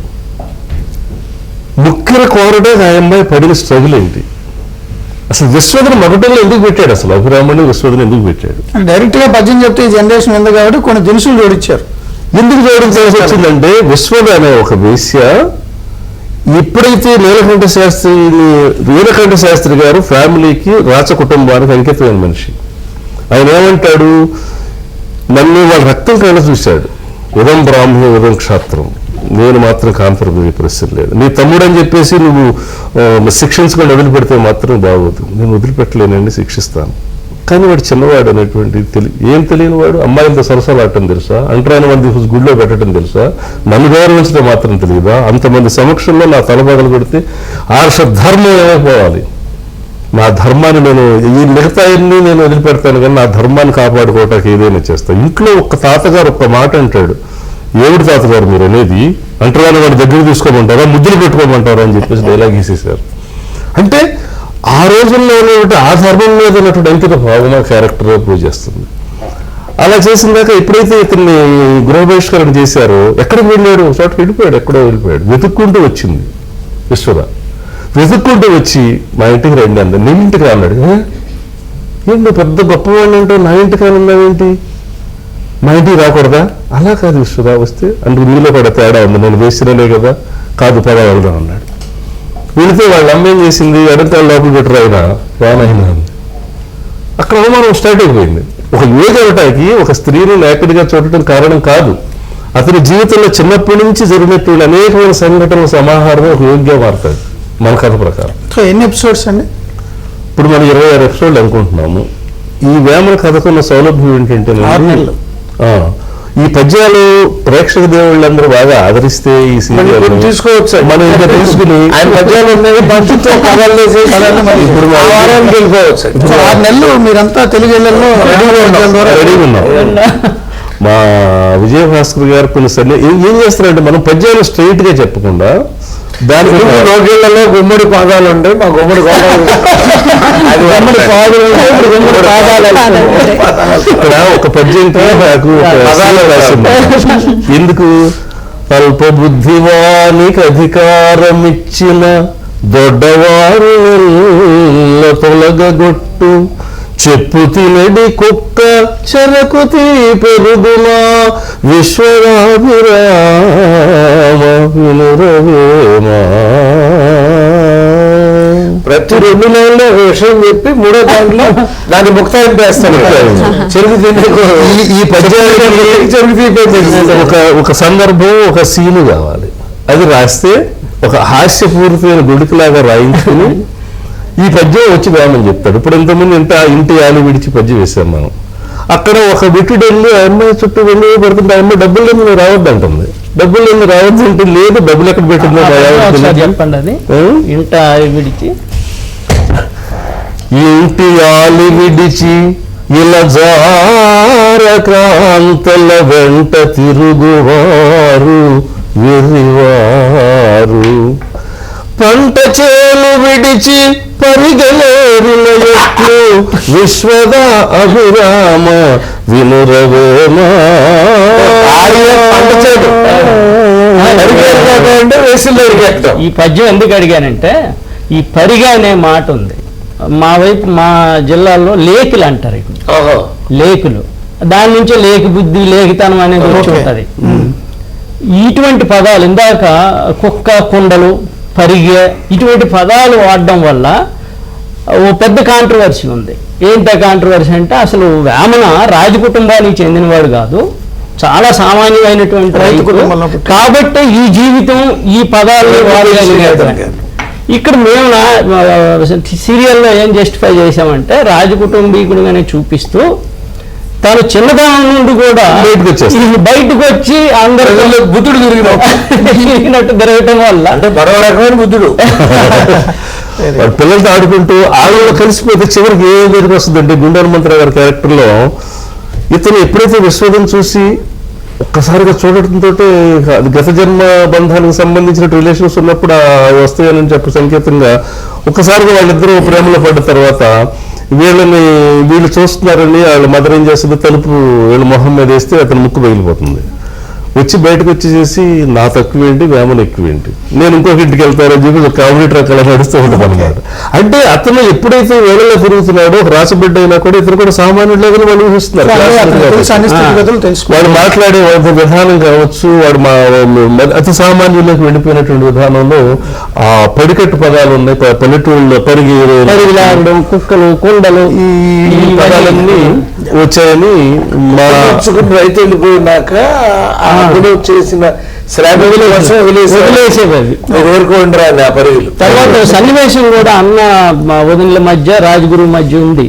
ముక్కెర కోరడే ఆ అమ్మాయి పడిన స్ట్రగుల్ ఏంటి, అసలు విశ్వదన మగటంలో ఎందుకు పెట్టాడు, అసలు అభిరాముడిని విశ్వదన ఎందుకు పెట్టాడు? డైరెక్ట్ గా పద్యం చెప్తే ఈ జనరేషన్ ఉంది కాబట్టి కొన్ని దినుసులు జోడించారు. ఎందుకు జోడించాల్సి వచ్చిందంటే, విశ్వద అనే ఒక వేశ్య ఎప్పుడైతే నీలకంఠ శాస్త్రి గారు ఫ్యామిలీకి, రాచ కుటుంబానికి అంకితమైన మనిషి, ఆయన ఏమంటాడు, నన్ను వాళ్ళ రక్తం కన్నా చూశాడు, ఉదం బ్రాహ్మణం ఉదం క్షాత్రం, నేను మాత్రం కాంప్రమైజ్ ప్రశ్న లేదు, నీ తమ్ముడు అని చెప్పేసి నువ్వు శిక్షించుకొని వదిలిపెడితే మాత్రం బాగోదు, నేను వదిలిపెట్టలేనండి, శిక్షిస్తాను. కానీ వాడు చిన్నవాడు అనేటువంటి ఏం తెలియని వాడు, అమ్మాయిలతో సరసలాడటం తెలుసా, అంటరాని మంది గుడిలో పెట్టడం తెలుసా, నన్ను గౌరవించడం మాత్రం తెలియదా, అంతమంది సమక్షంలో నా తలబదలు పెడితే ఆర్షధర్మం ఏమైపోవాలి, నా ధర్మాన్ని నేను ఈ మిగతాయన్ని నేను వదిలిపెడతాను కానీ నా ధర్మాన్ని కాపాడుకోవటానికి ఏదైనా చేస్తాను. ఇంట్లో ఒక్క తాతగారు ఒక్క మాట అంటాడు, ఏమిటి తాతగారు మీరు అనేది, అంటరాని వాడి దగ్గర తీసుకోమంటారా, ముద్దులు పెట్టుకోమంటారా అని చెప్పేసి డైలాగ్ వేసేసారు. అంటే ఆ రోజుల్లో ఆ ధర్మం మీద ఉన్నటువంటి అంకిత భావన క్యారెక్టర్ ప్రూవ్ చేస్తుంది. అలా చేసిన దాకా ఎప్పుడైతే ఇతన్ని గృహ బహిష్కరణ చేశారో, ఎక్కడికి వెళ్ళాడు, చోటకి వెళ్ళిపోయాడు, ఎక్కడో వెళ్ళిపోయాడు. వెతుక్కుంటూ వచ్చింది విశ్వద, వెతుక్కుంటూ వచ్చి మా ఇంటికి రండి అంది. నీ ఇంటికి అన్నాడు. ఏంటి పెద్ద గొప్పవాడిని అంటూ నా ఇంటికి అన్నావేంటి, మా ఇంటికి రాకూడదా? అలా కాదు విశ్వద, వస్తే అందుకు నీలో కూడా తేడా ఉంది, నేను వేసిననే కదా, కాదు పద వెళ్దాం అన్నాడు. వెళితే వాళ్ళ అమ్మ ఏం చేసింది, ఎడంకాలు లోపల పెట్టరు అయినా రానైనా, అక్కడ అవమానం స్టార్ట్ అయిపోయింది. ఒక యోగి అవటానికి ఒక స్త్రీని నాయకుడిగా చూడటం కారణం కాదు, అతని జీవితంలో చిన్నప్పటి నుంచి జరిగినటువంటి అనేకమైన సంఘటనల సమాహారం ఒక యోగ్యంగా మారుతాడు మన కథ ప్రకారం. ఎన్ని ఎపిసోడ్స్ అండి? ఇప్పుడు మనం 26 ఎపిసోడ్లు అనుకుంటున్నాము. ఈ వేమన కథకున్న సౌలభ్యం ఏంటంటే, 6 నెలలు ఈ పద్యాలు ప్రేక్షక దేవుళ్ళందరూ బాగా ఆదరిస్తే ఈ సీరియల్ తీసుకోవచ్చు, మనం ఇంకా తీసుకుని ఆయన పద్యాలు ఉన్నాయి, పంచుతో కథలు ఇప్పుడు 6 నెలలు మీరంతా తెలుగు ఇళ్లలో రెడీగా ఉన్నాం. మా విజయభాస్కర్ గారు కొన్ని ఏం చేస్తారంటే, మనం పద్యాలు స్ట్రైట్ గా చెప్పకుండా దానికి రోగిళ్లలో గుమ్మడి పాదాలు ఉంటాయి, మా గుమ్మడి ఇక్కడ ఒక పద్యంతో నాకు రాసింది. ఎందుకు, అల్ప బుద్ధివానికి అధికారం ఇచ్చిన దొడ్డవారు తొలగొట్టు, చెప్పు తినడి కుక్క చెరకు పెరుగుమా, విశ్వరాభిరామ వినురవేమా. ప్రతి 2 నెలల్లో విషయం చెప్పి 3వ దాంట్లో దాన్ని ముక్తాయింపు వేస్తాడు. చెరుకు ఈ పద్యానికి ఒక సందర్భం, ఒక సీను కావాలి, అది రాస్తే ఒక హాస్యపూరితమైన గుడికిలాగా రాయించుకుని ఈ పద్యం వచ్చి వేమని చెప్తాడు. ఇప్పుడు ఇంతమంది ఇంటి యాలు విడిచి పద్యం వేసాం మనం. అక్కడ ఒక విటుడు వెళ్ళి ఆ అమ్మాయి చుట్టూ వెళ్ళి పడుతుంటే ఆ అమ్మాయి డబ్బులు లేని రావద్దు అంటుంది. డబ్బులు ఏమి రావద్దు అంటే లేదు, డబ్బులు ఎక్కడ పెట్టిందో ఒకసారి చెప్పండి అది. ఇంట విడిచి ఇంటి ఆలి విడిచి ఇలా జారకాంతల వెంట తిరుగువారు వెర్రివారు, పంట చేలు విడిచి పరిగలేరిన ఎట్లు విశ్వద అభిరామ వినురవేమా. ఈ పద్యం ఎందుకు అడిగానంటే, ఈ పరిగా అనే మాట ఉంది మా వైపు, మా జిల్లాలో లేకులు అంటారు. లేకులు, దాని నుంచే లేకి బుద్ధి లేఖితనం అనేది వచ్చి ఉంటుంది. ఇటువంటి పదాలు ఇందాక కుక్క, కుండలు, పరిగె ఇటువంటి పదాలు వాడడం వల్ల ఓ పెద్ద కాంట్రవర్సీ ఉంది. ఏంటి కాంట్రవర్సీ అంటే, అసలు వేమన రాజకుటుంబానికి చెందినవాడు కాదు, చాలా సామాన్యమైనటువంటి రైతు కాబట్టి ఈ జీవితం ఈ పదాలు వాడగలిగాడు. ఇక్కడ మేము సీరియల్లో ఏం జస్టిఫై చేసామంటే, రాజకుటుంబీకుడుగానే చూపిస్తూ తను చిన్నతనం నుండి కూడా బయటకు వచ్చి అందరూ బుద్ధుడు తిరిగినట్టు తిరగటం వల్ల అంటే మరో రకమైన బుద్ధుడు. పిల్లలతో ఆడుకుంటూ ఆడవాళ్ళు కలిసిపోతే చివరికి ఏ దగ్గరికి వస్తుందంటే, గుండె హనుమంతరావు గారి క్యారెక్టర్లో ఇతను ఎప్పుడైతే విశ్వదం చూసి ఒక్కసారిగా చూడటంతో అది గత జన్మ బంధానికి సంబంధించిన రిలేషన్స్ ఉన్నప్పుడు వస్తాయని చెప్పి సంకేతంగా ఒక్కసారిగా వాళ్ళిద్దరూ ప్రేమలో పడ్డ తర్వాత వీళ్ళు చూస్తున్నారని వాళ్ళ మదర్ ఏం చేస్తుంది, తలుపు వీళ్ళ మొహం మీద వేస్తే అతను ముక్కు పగిలిపోతుంది. వచ్చి బయటకు వచ్చి చేసి నా తక్కువేంటి వేమన ఎక్కువేంటి, నేను ఇంకొక ఇంటికి వెళ్తానని చెప్పి ఒక కామెడీ ట్రాక్ అలా నడుస్తూ ఉంటుంది అనమాట. అంటే అతను ఎప్పుడైతే వేళలో తిరుగుతున్నాడో రాసబిడ్డ అయినా కూడా ఇతను కూడా సామాన్యులుగా వాళ్ళు ఊహిస్తున్నారు. వాడు మాట్లాడే విధానం కావచ్చు, వాడు అతి సామాన్యులకు వెళ్ళిపోయినటువంటి విధానంలో ఆ పడికట్టు పదాలు ఉన్నాయి. పల్లెటూళ్ళలో పరిగిలాడడం, కుక్కలు, కుండలు ఈ పదాలన్నీ వచ్చాయని మా రైతు వెళ్ళిపోయినాక చేసిన ఎదుర్కొంటారు ఆ పరుగులు. తర్వాత సన్నివేశం కూడా అన్న వదినల మధ్య, రాజగురు మధ్య ఉంది.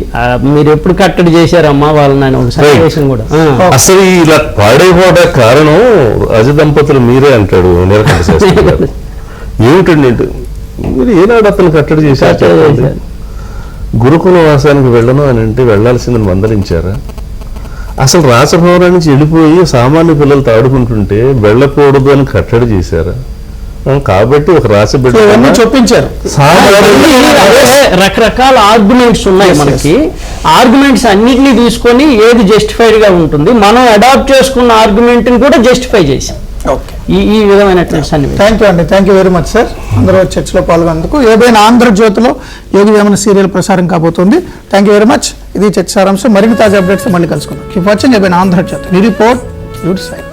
మీరు ఎప్పుడు కట్టడి చేశారమ్మా వాళ్ళని ఒక సన్నివేశం కూడా. అసలు ఇలా పాడైపోవడానికి కారణం అజ దంపతులు మీరే అంటాడు నీలకంఠ శాస్త్రి గారు. ఏమిటండి మీరు ఏనాడు అతను కట్టడి చేశారు? గురుకుల వాసానికి వెళ్ళను అని అంటే వెళ్ళాల్సిందని మందలించారా? అసలు రాసభవనం నుంచి వెళ్ళిపోయి సామాన్య పిల్లలతో ఆడుకుంటుంటే వెళ్ళకూడదు అని కట్టడి చేశారా? కాబట్టి ఒక రాసబిడ్డ చూపించారు. రకరకాల ఆర్గ్యుమెంట్స్ ఉన్నాయి మనకి. ఆర్గ్యుమెంట్స్ అన్నిటినీ తీసుకొని ఏది జస్టిఫైడ్ గా ఉంటుంది, మనం అడాప్ట్ చేసుకున్న ఆర్గ్యుమెంట్ ని కూడా జస్టిఫై చేసాం. ఈ విధమైనటువంటి సన్నివేశం. థ్యాంక్ యూ అండి, thank you very much sir. అందరూ చర్చలో పాల్గొన్నందుకు. ఏదైనా ఆంధ్రజ్యోతిలో యోగి వేమన సీరియల్ ప్రసారం కాబోతుంది. Thank you very much. ఇది చర్చ సారాంశం. మరిన్ని తాజా అప్డేట్స్ మళ్ళీ కలుసుకుందాం. Keep watching ABN Andhrajyothy. Report your side.